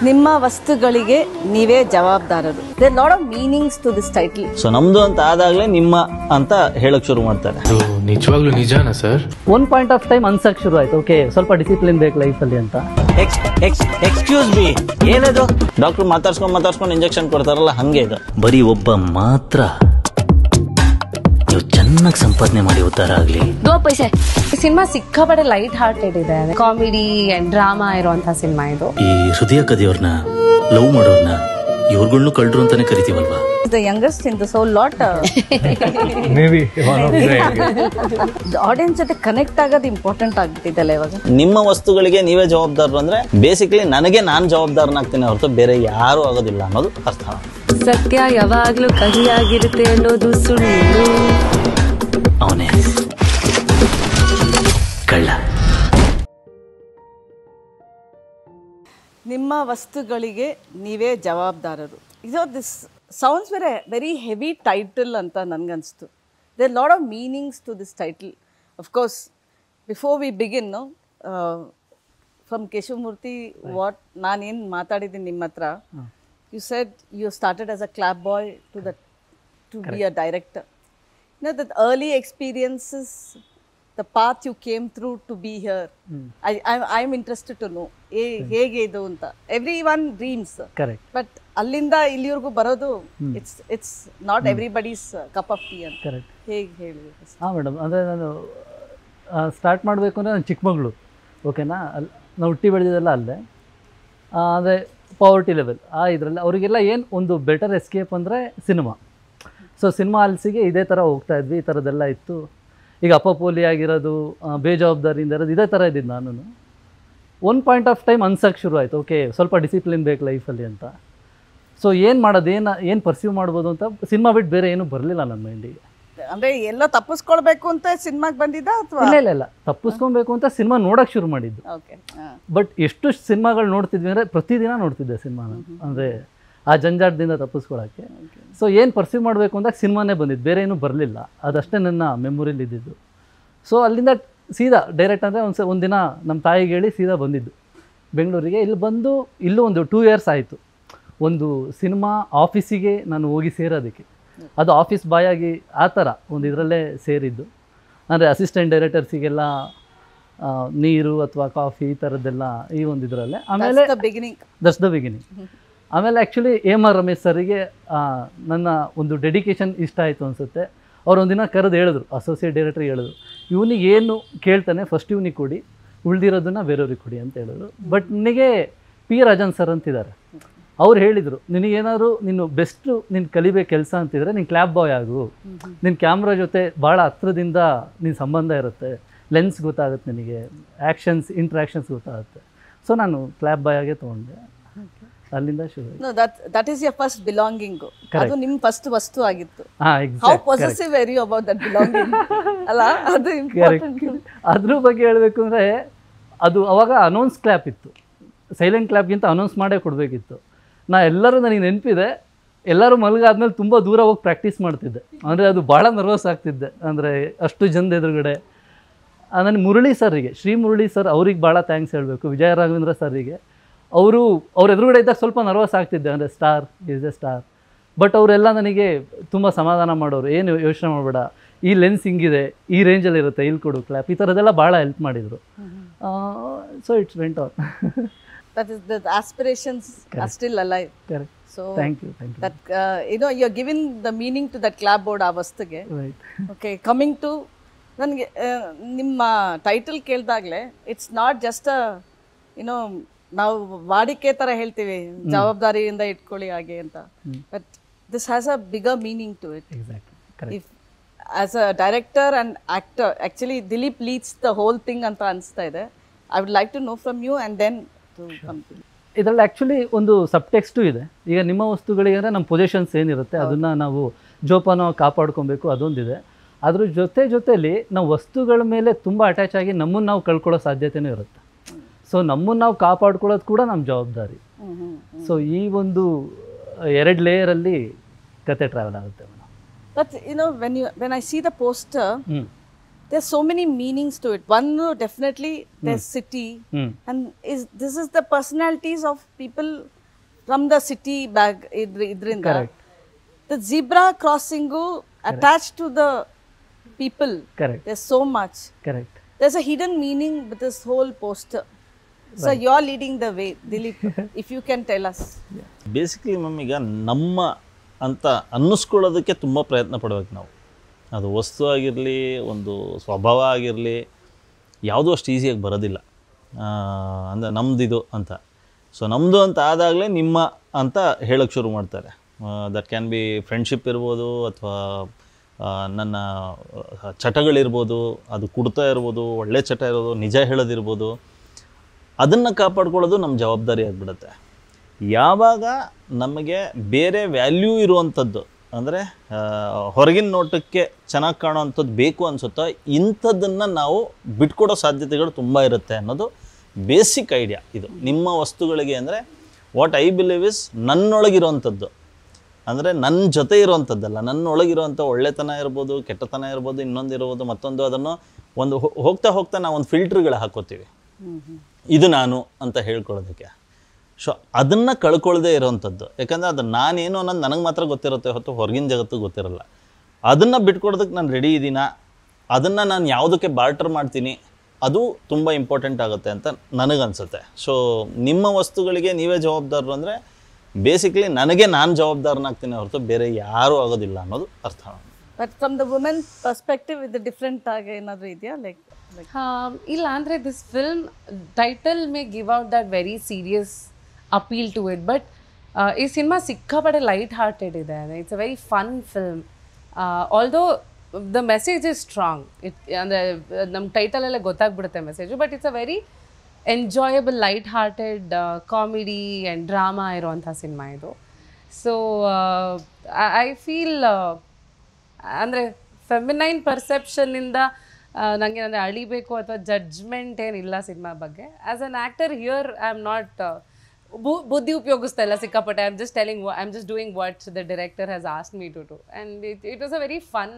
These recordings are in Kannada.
ನಿಮ್ಮ ವಸ್ತುಗಳಿಗೆ ನೀವೇ ಜವಾಬ್ದಾರರು. There lot of meanings to this title. So ನಮ್ದು ಅಂತ ಆದಾಗ್ಲೇ ನಿಮ್ಮ ಅಂತ ಹೇಳಕ್ ಶುರು ಮಾಡ್ತಾರೆ. ನಿಜವಾಗ್ಲೂ ನಿಜಾನಾ sir? One point of time ಅನ್ಸಕ್ ಶುರು ಆಯ್ತು, ಓಕೆ ಸ್ವಲ್ಪ ಡಿಸಿಪ್ಲಿನ್ ಬೇಕು ಲೈಫ್ ಅಲ್ಲಿ ಅಂತ. ಎಕ್ಸ್ಕ್ಯೂಸ್ ಮೀ, ಏನದು? ಡಾಕ್ಟರ್ ಮಾತಾಡ್ಸ್ಕೊಂಡು ಇಂಜೆಕ್ಷನ್ ಕೊಡ್ತಾರಲ್ಲ, ಹಂಗೆ ಇದು. ಬರೀ ಒಬ್ಬ ಮಾತ್ರ ನೀವು ಚೆನ್ನಾಗಿ ಸಂಪಾದನೆ ಮಾಡಿ ಉದ್ದಾರ ಆಗ್ಲಿ. ಸಿನಿಮಾ ಸಿಕ್ಕಾಪಟ್ಟೆ ಲೈಟ್ ಹಾರ್ಟೆಡ್ ಇದೆ, ಕಾಮಿಡಿ ಅಂಡ್ ಡ್ರಾಮಾ ಇರುವಂತಹ ಸಿನಿಮಾ ಇದು. ಈ ಹೃದಯ ಕದಿಯೋರ್ನ, ಲವ್ ಮಾಡೋರ್ನ ಇವ್ರುಗಳ್ನು ಕಳ್ರು ಅಂತಾನೆ ಕರಿತೀವಲ್ವಾ? The youngest in the soul lot. Maybe one of the audience ಜೊತೆ ಕನೆಕ್ಟ್ ಆಗೋದು ಇಂಪಾರ್ಟೆಂಟ್ ಆಗ್ಬಿಟ್ಟಿದೆಲ್ಲ ಇವಾಗ. ನಿಮ್ಮ ವಸ್ತುಗಳಿಗೆ ನೀವೇ ಜವಾಬ್ದಾರರು ಅಂದ್ರೆ ಬೇಸಿಕಲಿ ನನಗೆ ನಾನು ಜವಾಬ್ದಾರನಾಗ್ತೀನಿ ಹೊರತು ಬೇರೆ ಯಾರು ಆಗೋದಿಲ್ಲ ಅನ್ನೋದು ಅರ್ಥ. ಸತ್ಯ ಯಾವಾಗ್ಲೂ ಕಹಿಯಾಗಿರುತ್ತೆ ಅನ್ನೋದು ಸುಳ್ಳು. ಅವನೇ ಕಳ್ಳ. ನಿಮ್ಮ ವಸ್ತುಗಳಿಗೆ ನೀವೇ ಜವಾಬ್ದಾರರು. ಇದು this sounds very heavy title ಅಂತ ನನಗನ್ನಿಸ್ತು. There lot of meanings to this title. Of course before we begin from Keshavamurthy, what ನಾನೇನು ಮಾತಾಡಿದ್ದೀನಿ ನಿಮ್ಮ ಹತ್ರ, you said you started as a clap boy to be a director. That early experiences, the path you came through to be here. I'm interested to know ಹೇಗೆ ಇದು ಅಂತ. Everyone dreams, correct, but ಅಲ್ಲಿಂದ ಇಲ್ಲಿವರೆಗೂ ಬರೋದು it's not everybody's cup of tea ಅಂತ. ಕರೆಕ್ಟ್. ಹೇಗೆ ಹೇಳಿ? ಹಾಂ ಮೇಡಮ್, ಅಂದರೆ ನಾನು ಸ್ಟಾರ್ಟ್ ಮಾಡಬೇಕು ಅಂದರೆ ನಾನು ಚಿಕ್ಕಮಗಳೂರು, ಓಕೆನಾ, ನಾವು ಹುಟ್ಟಿ ಬೆಳೆದಿದ್ದೆಲ್ಲ ಅಲ್ಲೇ. ಅಂದರೆ ಪಾವರ್ಟಿ ಲೆವೆಲ್ ಇದರಲ್ಲಿ ಅವರಿಗೆಲ್ಲ ಏನು ಒಂದು ಬೆಟರ್ ಎಸ್ಕೇಪ್ ಅಂದರೆ ಸಿನಿಮಾ. ಸೊ ಸಿನಿಮಾ ಆಲ್ಸಿಗೆ ಇದೇ ಥರ ಹೋಗ್ತಾ ಇದ್ವಿ, ಈ ಥರದ್ದೆಲ್ಲ ಇತ್ತು. ಈಗ ಅಪಪೋಲಿ ಆಗಿರೋದು, ಬೇಜವಾಬ್ದಾರಿಯಿಂದ ಇರೋದು, ಇದೇ ಥರ ಇದ್ದಿದ್ದು ನಾನು. ಒನ್ ಪಾಯಿಂಟ್ ಆಫ್ ಟೈಮ್ ಅನ್ಸಕ್ಕೆ ಶುರು ಆಯಿತು, ಓಕೆ ಸ್ವಲ್ಪ ಡಿಸಿಪ್ಲಿನ್ ಬೇಕು ಲೈಫಲ್ಲಿ ಅಂತ. ಸೊ ಏನು ಮಾಡೋದು, ಏನು ಪರ್ಸ್ಯೂ ಮಾಡ್ಬೋದು ಅಂತ ಸಿನಿಮಾ ಬಿಟ್ಟು ಬೇರೆ ಏನೂ ಬರಲಿಲ್ಲ ನನ್ನ ಮೈಂಡಿಗೆ. ಅಂದರೆ ಎಲ್ಲ ತಪ್ಪಿಸ್ಕೊಳ್ಬೇಕು ಅಂತ ಸಿನಿಮಾಗೆ ಬಂದಿದ್ದ ಅಥವಾ? ಇಲ್ಲ ತಪ್ಪಿಸ್ಕೊಬೇಕು ಅಂತ ಸಿನಿಮಾ ನೋಡೋಕ್ಕೆ ಶುರು ಮಾಡಿದ್ದು. ಓಕೆ. ಬಟ್ ಎಷ್ಟು ಸಿನಿಮಾಗಳು ನೋಡ್ತಿದ್ವಿ ಅಂದರೆ ಪ್ರತಿದಿನ ನೋಡ್ತಿದ್ದೆ ಸಿನಿಮಾನ, ಅಂದರೆ ಆ ಜಂಜಾಟದಿಂದ ತಪ್ಪಿಸ್ಕೊಳ್ಳೋಕ್ಕೆ. ಸೊ ಏನು ಪರ್ಸ್ಯೂ ಮಾಡಬೇಕು ಅಂದಾಗ ಸಿನಿಮಾನೇ ಬಂದಿದ್ದು, ಬೇರೆ ಏನೂ ಬರಲಿಲ್ಲ. ಅದಷ್ಟೇ ನನ್ನ ಮೆಮೊರಿಲಿ ಇದ್ದಿದ್ದು. ಸೊ ಅಲ್ಲಿಂದ ಸೀದಾ ಡೈರೆಕ್ಟ್ ಅಂದರೆ ಒಂದು ದಿನ ನಮ್ಮ ತಾಯಿಗೆ ಹೇಳಿ ಸೀದಾ ಬಂದಿದ್ದು ಬೆಂಗಳೂರಿಗೆ. ಇಲ್ಲಿ ಬಂದು ಇಲ್ಲೂ ಒಂದು 2 years ಆಯಿತು. ಒಂದು ಸಿನಿಮಾ ಆಫೀಸಿಗೆ ನಾನು ಹೋಗಿ ಸೇರೋದಕ್ಕೆ, ಅದು ಆಫೀಸ್ ಬಾಯ್ ಆಗಿ ಆ ಥರ ಒಂದು ಇದರಲ್ಲೇ ಸೇರಿದ್ದು. ಅಂದರೆ ಅಸಿಸ್ಟೆಂಟ್ ಡೈರೆಕ್ಟರ್ಸಿಗೆಲ್ಲ ನೀರು ಅಥವಾ ಕಾಫಿ ಈ ಥರದ್ದೆಲ್ಲ ಈ ಒಂದು ಇದರಲ್ಲೇ. ಆಮೇಲೆ ದಟ್ಸ್ ದ ಬಿಗಿನಿಂಗ್. ಆಮೇಲೆ ಆ್ಯಕ್ಚುಲಿ AMR ರಮೇಶ್ ಸರಿಗೆ ನನ್ನ ಒಂದು ಡೆಡಿಕೇಶನ್ ಇಷ್ಟ ಆಯಿತು ಅನಿಸುತ್ತೆ. ಅವ್ರು ಒಂದಿನ ಕರೆದು ಹೇಳಿದ್ರು, ಅಸೋಸಿಯೇಟ್ ಡೈರೆಕ್ಟ್ರಿಗೆ ಹೇಳಿದ್ರು, ಇವನಿಗೆ ಏನು ಕೇಳ್ತಾನೆ ಫಸ್ಟ್ ಇವನಿಗೆ ಕೊಡಿ, ಉಳಿದಿರೋದನ್ನ ಬೇರೆಯವ್ರಿಗೆ ಕೊಡಿ ಅಂತ ಹೇಳಿದ್ರು. ಬಟ್ ನನಗೆ P. ರಾಜನ್ ಸರ್ ಅಂತಿದ್ದಾರೆ, ಅವ್ರು ಹೇಳಿದರು, ನಿನಗೇನಾದ್ರು ನೀನು ಬೆಸ್ಟು ನೀನು ಕಲಿಬೇಕು ಕೆಲಸ ಅಂತಿದ್ರೆ ನೀನು ಕ್ಲಾಪ್ ಬಾಯ್ ಆಗು, ನಿನ್ನ ಕ್ಯಾಮ್ರಾ ಜೊತೆ ಭಾಳ ಹತ್ರದಿಂದ ನಿನ್ನ ಸಂಬಂಧ ಇರುತ್ತೆ, ಲೆನ್ಸ್ ಗೊತ್ತಾಗುತ್ತೆ ನಿನಗೆ, ಆ್ಯಕ್ಷನ್ಸ್ ಇಂಟ್ರಾಕ್ಷನ್ಸ್ ಗೊತ್ತಾಗುತ್ತೆ. ಸೊ ನಾನು ಕ್ಲಾಪ್ ಬಾಯ್ ಆಗೇ ತೊಗೊಂಡೆ. ಅಲ್ಲಿಂದ ಶುರು. No, that is your first belonging. ಅದು ನಿಮ್ಮ ಫಸ್ಟ್ ವಸ್ತು ಆಗಿತ್ತು. How possessive were you about that belonging? ಅಲ್ಲ, ಅದು ಇಂಪಾರ್ಟೆಂಟ್. ಅದ್ರ ಬಗ್ಗೆ ಹೇಳಬೇಕು ಅಂದರೆ ಅದು ಅವಾಗ ಅನೌನ್ಸ್ ಕ್ಲಾಪ್ ಇತ್ತು, ಸೈಲೆಂಟ್ ಕ್ಲಾಪ್ಗಿಂತ ಅನೌನ್ಸ್ ಮಾಡೇ ಕೊಡಬೇಕಿತ್ತು. ಎಲ್ಲರೂ ನನಗೆ ನೆನಪಿದೆ, ಎಲ್ಲರೂ ಮಲಗಾದ್ಮೇಲೆ ತುಂಬ ದೂರ ಹೋಗಿ ಪ್ರಾಕ್ಟೀಸ್ ಮಾಡ್ತಿದ್ದೆ. ಅಂದರೆ ಅದು ಭಾಳ ನರ್ವಸ್ ಆಗ್ತಿದ್ದೆ, ಅಂದರೆ ಅಷ್ಟು ಜನದ ಎದುರುಗಡೆ. ನನಗೆ ಮುರಳಿ ಸರ್ರಿಗೆ, ಶ್ರೀ ಮುರಳಿ ಸರ್, ಅವ್ರಿಗೆ ಭಾಳ ಥ್ಯಾಂಕ್ಸ್ ಹೇಳಬೇಕು, ವಿಜಯ ರಾಘವೇಂದ್ರ ಸರ್ರಿಗೆ. ಅವ್ರ ಎದುರುಗಡೆ ಇದ್ದಾಗ ಸ್ವಲ್ಪ ನರ್ವಸ್ ಆಗ್ತಿದ್ದೆ, ಅಂದರೆ star is A star. But ಅವರೆಲ್ಲ ನನಗೆ ತುಂಬ ಸಮಾಧಾನ ಮಾಡೋರು, ಏನು ಯೋಚನೆ ಮಾಡಬೇಡ, ಈ ಲೆನ್ಸ್ ಹಿಂಗಿದೆ, ಈ ರೇಂಜಲ್ಲಿ ಇರುತ್ತೆ, ಇಲ್ಲಿ ಕೊಡು ಕ್ಲಾಪ್, ಈ ಥರದ್ದೆಲ್ಲ ಭಾಳ ಹೆಲ್ಪ್ ಮಾಡಿದರು. So it's went on. That is, the aspirations are still alive. Correct. So thank you. That you're giving the meaning to that clapboard ಆ ವಸ್ತುಗೆ. Right. Okay, coming to ನನಗೆ ನಿಮ್ಮ ಟೈಟಲ್ ಕೇಳಿದಾಗಲೇ ಇಟ್ಸ್ ನಾಟ್ ಜಸ್ಟ್ ನಾವು ವಾಡಿಕೆ ಥರ ಹೇಳ್ತೀವಿ ಜವಾಬ್ದಾರಿಯಿಂದ ಇಟ್ಕೊಳ್ಳಿ ಹಾಗೆ ಅಂತ. But this has a bigger meaning to it. If as a director and actor, actually Dilip leads the whole thing ಅಂತ ಅನಿಸ್ತಾ ಇದೆ. I would like to know from you and then ಇದರಲ್ಲಿ ಆ್ಯಕ್ಚುಲಿ ಒಂದು ಸಬ್ಟೆಕ್ಸ್ಟು ಇದೆ. ಈಗ ನಿಮ್ಮ ವಸ್ತುಗಳಿಗೆ ಅಂದರೆ ನಮ್ಮ ಪೊಸಿಷನ್ಸ್ ಏನಿರುತ್ತೆ ಅದನ್ನು ನಾವು ಜೋಪಾನ ಕಾಪಾಡ್ಕೊಬೇಕು, ಅದೊಂದಿದೆ. ಅದ್ರ ಜೊತೆಯಲ್ಲಿ ನಾವು ವಸ್ತುಗಳ ಮೇಲೆ ತುಂಬ ಅಟ್ಯಾಚ್ ಆಗಿ ನಮ್ಮನ್ನು ನಾವು ಕಳ್ಕೊಳ್ಳೋ ಸಾಧ್ಯತೆಯೂ ಇರುತ್ತೆ. ಸೊ ನಮ್ಮನ್ನು ನಾವು ಕಾಪಾಡ್ಕೊಳ್ಳೋದು ಕೂಡ ನಮ್ಮ ಜವಾಬ್ದಾರಿ. ಸೊ ಈ ಒಂದು 2 ಲೇಯರಲ್ಲಿ ಕತೆ ಟ್ರಾವೆಲ್ ಆಗುತ್ತೆ madam. But when I see the poster, there's so many meanings to it. One, definitely there's city, and this is the personalities of people from the city back idrinda. Correct. The zebra crossing attached to the people. Correct. There's so much. Correct. There's a hidden meaning with this whole poster. So you're leading the way, Dilip. If you can tell us. Basically ma'am ಈಗ ನಮ್ಮ ಅಂತ ಅನ್ನಿಸ್ಕೊಳ್ಳೋದಕ್ಕೆ ತುಂಬ ಪ್ರಯತ್ನ ಪಡ್ಬೇಕು ನಾವು. ಅದು ವಸ್ತು ಆಗಿರಲಿ, ಒಂದು ಸ್ವಭಾವ ಆಗಿರಲಿ, ಯಾವುದೂ ಅಷ್ಟು ಈಸಿಯಾಗಿ ಬರೋದಿಲ್ಲ. ಅಂದರೆ ನಮ್ಮದಿದು ಅಂತ. ಸೊ ನಮ್ಮದು ಅಂತ ಆದಾಗಲೇ ನಿಮ್ಮ ಅಂತ ಹೇಳೋಕ್ಕೆ ಶುರು ಮಾಡ್ತಾರೆ. ದಟ್ ಕ್ಯಾನ್ ಬಿ ಫ್ರೆಂಡ್ಶಿಪ್ ಇರ್ಬೋದು, ಅಥವಾ ನನ್ನ ಚಟಗಳಿರ್ಬೋದು, ಅದು ಕುಡ್ತಾ ಇರ್ಬೋದು, ಒಳ್ಳೆ ಚಟ ಇರ್ಬೋದು, ನಿಜ ಹೇಳೋದಿರ್ಬೋದು. ಅದನ್ನು ಕಾಪಾಡ್ಕೊಳ್ಳೋದು ನಮ್ಮ ಜವಾಬ್ದಾರಿ ಆಗಿಬಿಡುತ್ತೆ. ಯಾವಾಗ ನಮಗೆ ಬೇರೆ ವ್ಯಾಲ್ಯೂ ಇರುವಂಥದ್ದು, ಅಂದರೆ ಹೊರಗಿನ ನೋಟಕ್ಕೆ ಚೆನ್ನಾಗಿ ಕಾಣೋವಂಥದ್ದು ಬೇಕು ಅನಿಸುತ್ತೋ, ಇಂಥದ್ದನ್ನು ನಾವು ಬಿಟ್ಕೊಡೋ ಸಾಧ್ಯತೆಗಳು ತುಂಬ ಇರುತ್ತೆ ಅನ್ನೋದು ಬೇಸಿಕ್ ಐಡಿಯಾ ಇದು. ನಿಮ್ಮ ವಸ್ತುಗಳಿಗೆ ಅಂದರೆ ವಾಟ್ ಐ ಬಿಲೀವ್ ಇಸ್ ನನ್ನೊಳಗಿರೋವಂಥದ್ದು, ಅಂದರೆ ನನ್ನ ಜೊತೆ ಇರೋವಂಥದ್ದಲ್ಲ, ನನ್ನೊಳಗಿರೋವಂಥ ಒಳ್ಳೆತನ ಇರ್ಬೋದು, ಕೆಟ್ಟತನ ಇರ್ಬೋದು, ಇನ್ನೊಂದು ಇರ್ಬೋದು, ಮತ್ತೊಂದು. ಅದನ್ನು ಒಂದು ಹೋಗ್ತಾ ಹೋಗ್ತಾ ನಾವು ಒಂದು ಫಿಲ್ಟ್ರ್ಗಳು ಹಾಕೋತೀವಿ, ಇದು ನಾನು ಅಂತ ಹೇಳ್ಕೊಳ್ಳೋದಕ್ಕೆ. ಸೊ ಅದನ್ನು ಕಳ್ಕೊಳ್ಳದೆ ಇರೋವಂಥದ್ದು. ಯಾಕಂದರೆ ಅದು ನಾನೇನು ಅನ್ನೋದು ನನಗೆ ಮಾತ್ರ ಗೊತ್ತಿರುತ್ತೆ ಹೊತ್ತು ಹೊರಗಿನ ಜಗತ್ತು ಗೊತ್ತಿರಲ್ಲ. ಅದನ್ನು ಬಿಟ್ಕೊಡೋದಕ್ಕೆ ನಾನು ರೆಡಿ ಇದ್ದೀನಾ, ಅದನ್ನು ನಾನು ಯಾವುದಕ್ಕೆ ಬಾರ್ಟರ್ ಮಾಡ್ತೀನಿ, ಅದು ತುಂಬ ಇಂಪಾರ್ಟೆಂಟ್ ಆಗುತ್ತೆ ಅಂತ ನನಗನ್ಸುತ್ತೆ. ಸೊ ನಿಮ್ಮ ವಸ್ತುಗಳಿಗೆ ನೀವೇ ಜವಾಬ್ದಾರರು ಅಂದರೆ ಬೇಸಿಕ್ಲಿ ನನಗೆ ನಾನು ಜವಾಬ್ದಾರನಾಗ್ತೀನಿ ಹೊರತು ಬೇರೆ ಯಾರೂ ಆಗೋದಿಲ್ಲ ಅನ್ನೋದು ಅರ್ಥ. But from the woman perspective, with the different ಏನಾದರೂ ಇದೆಯಾ? ಲೈಕ್ ಇಲ್ಲ ಅಂದರೆ this film title may give out that very serious appeal to it, but ಈ ಸಿನಿಮಾ ಸಿಕ್ಕಾಪಟ್ಟೆ ಲೈಟ್ ಹಾರ್ಟೆಡ್ ಇದೆ. It's a very fun film. Although the message is strong. ಅಂದರೆ ನಮ್ಮ ಟೈಟಲಲ್ಲೇ ಗೊತ್ತಾಗ್ಬಿಡುತ್ತೆ message, but it's a very enjoyable light hearted comedy and drama ಇರುವಂಥ ಸಿನಿಮಾ ಇದು. ಸೊ ಐ ಫೀಲ್ ಅಂದರೆ ಫೆಮಿನೈನ್ ಪರ್ಸೆಪ್ಷನ್ನಿಂದ ನನಗೆ ಅಂದರೆ ಅಳಿಬೇಕು ಅಥವಾ ಜಡ್ಜ್ಮೆಂಟ್ ಏನಿಲ್ಲ ಸಿನಿಮಾ ಬಗ್ಗೆ. As an actor here I am not ಬುದ್ಧಿ ಉಪಯೋಗಿಸ್ತಾ ಇಲ್ಲ ಸಿಕ್ಕಾಪಟ್ಟೆ. I am just telling, I am just doing what the director has asked me to do, and it was a very fun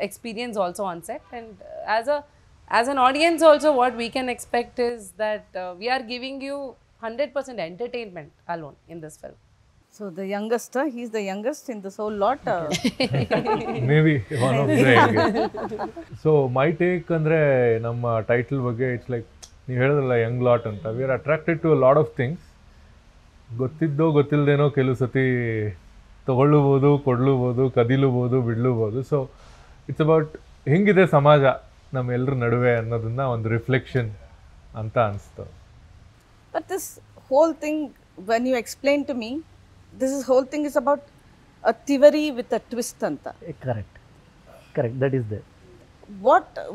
experience also on set. And as an audience also, what we can expect is that we are giving you 100% entertainment alone in this film. So the youngest, he's the youngest in this whole lot. Maybe one of the So my take andre ನಮ್ಮ ಟೈಟಲ್ ಬಗ್ಗೆ ಇಟ್ಸ್ ಲೈಕ್ ನೀವು ಹೇಳಿದ್ರಲ್ಲ ಯಂಗ್ ಲಾಟ್ ಅಂತ. We are attracted to a lot of things. ಗೊತ್ತಿದ್ದೋ ಗೊತ್ತಿಲ್ಲದೇನೋ ಕೆಲವು ಸತಿ ತಗೊಳ್ಳುಬೋದು, ಕೊಡ್ಲೂಬೋದು, ಕದಿಲೂಬೋದು, ಬಿಡ್ಲೂಬೋದು. ಸೊ ಇಟ್ಸ್ ಅಬೌಟ್ ಹೆಂಗಿದೆ ಸಮಾಜ ನಮ್ಮೆಲ್ಲರ ನಡುವೆ ಅನ್ನೋದನ್ನ ಒಂದು ರಿಫ್ಲೆಕ್ಷನ್ ಅಂತ ಅನಿಸ್ತು. But this whole thing, when you explain to me, this whole thing is about a theory with a twist anta. Correct. That is there.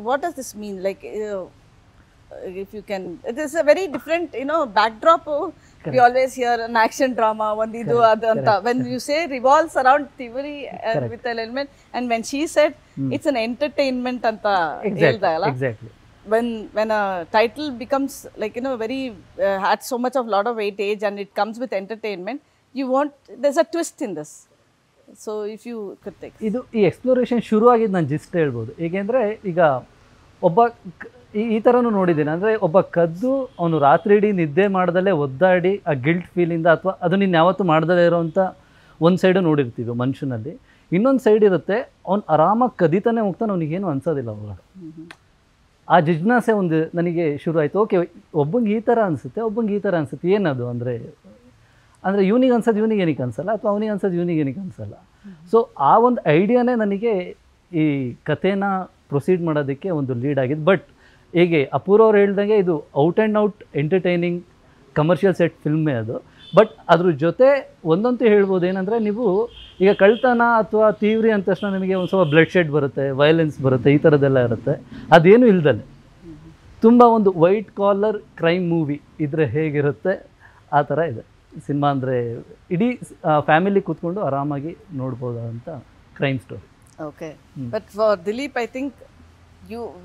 What does this mean? Like, if you can, it is a very different, backdrop. We always hear an action drama, one idu adu anta. When you say revolves around theory with an element, and when she said it's an entertainment anta, Exactly. When a title becomes like very had so much of lot of weightage and it comes with entertainment, there's a twist in this. So if you could take ಇದು ಈ ಎಕ್ಸ್ಪ್ಲೋರೇಷನ್ ಶುರು ಆಗಿದ್ದು ನಾನು ಜಸ್ಟ್ ಹೇಳ್ಬೋದು. ಏಕೆಂದರೆ ಈಗ ಒಬ್ಬ ಈ ಥರನೂ ನೋಡಿದ್ದೀನಿ. ಅಂದರೆ ಒಬ್ಬ ಕದ್ದು ಅವನು ರಾತ್ರಿ ಇಡೀ ನಿದ್ದೆ ಮಾಡ್ದಲ್ಲೇ ಒದ್ದಾಡಿ ಆ ಗಿಲ್ಟ್ ಫೀಲಿಂದ, ಅಥವಾ ಅದು ನೀನು ಯಾವತ್ತೂ ಮಾಡ್ದಲೇ ಇರೋವಂಥ ಒಂದು ಸೈಡು ನೋಡಿರ್ತೀವಿ ಮನುಷ್ಯನಲ್ಲಿ. ಇನ್ನೊಂದು ಸೈಡ್ ಇರುತ್ತೆ, ಅವ್ನು ಆರಾಮಾಗಿ ಕದೀತಾನೆ ಹೋಗ್ತಾನೆ, ಅವನಿಗೇನು ಅನ್ಸೋದಿಲ್ಲ ಅವಾಗ. ಆ ಜಿಜ್ಞಾಸೆ ಒಂದು ನನಗೆ ಶುರು ಆಯಿತು. ಓಕೆ, ಒಬ್ಬಂಗೆ ಈ ಥರ ಅನಿಸುತ್ತೆ, ಒಬ್ಬಂಗೆ ಈ ಥರ ಅನಿಸುತ್ತೆ, ಏನದು ಅಂದರೆ ಇವನಿಗೆ ಅನ್ಸೋದು ಇವನಿಗೆ ಏನಕ್ಕೆ ಅನಿಸಲ್ಲ, ಅಥವಾ ಅವನಿಗೆ ಅನ್ಸೋದು ಇವನಿಗೆ ಏನಕ್ಕೆ ಅನಿಸಲ್ಲ. ಸೊ ಆ ಒಂದು ಐಡಿಯಾನೇ ನನಗೆ ಈ ಕಥೆನ ಪ್ರೊಸೀಡ್ ಮಾಡೋದಕ್ಕೆ ಒಂದು ಲೀಡ್ ಆಗಿದ್ದು. ಬಟ್ ಹೇಗೆ ಅಪೂರ್ವ ಅವ್ರು ಹೇಳ್ದಂಗೆ ಇದು out and out entertaining commercial set ಫಿಲ್ಮೇ ಅದು. ಬಟ್ ಅದ್ರ ಜೊತೆ ಒಂದಂತೂ ಹೇಳ್ಬೋದು, ಏನಂದರೆ ನೀವು ಈಗ ಕಳ್ತನ ಅಥವಾ ತೀವ್ರಿ ಅಂದ ತಕ್ಷಣ ನಿಮಗೆ ಒಂದು ಸ್ವಲ್ಪ ಬ್ಲಡ್ ಶೆಡ್ ಬರುತ್ತೆ, ವೈಲೆನ್ಸ್ ಬರುತ್ತೆ, ಈ ಥರದ್ದೆಲ್ಲ ಇರುತ್ತೆ. ಅದೇನು ಇಲ್ದಲೆ ತುಂಬ ಒಂದು ವೈಟ್ ಕಾಲರ್ ಕ್ರೈಮ್ ಮೂವಿ ಇದ್ರೆ ಹೇಗಿರುತ್ತೆ ಆ ಥರ ಇದೆ ಸಿನಿಮಾ. ಅಂದರೆ ಇಡೀ ಫ್ಯಾಮಿಲಿ ಕೂತ್ಕೊಂಡು ಆರಾಮಾಗಿ ನೋಡ್ಬೋದು ಅಂತ crime story. Okay. But for Dilip, I think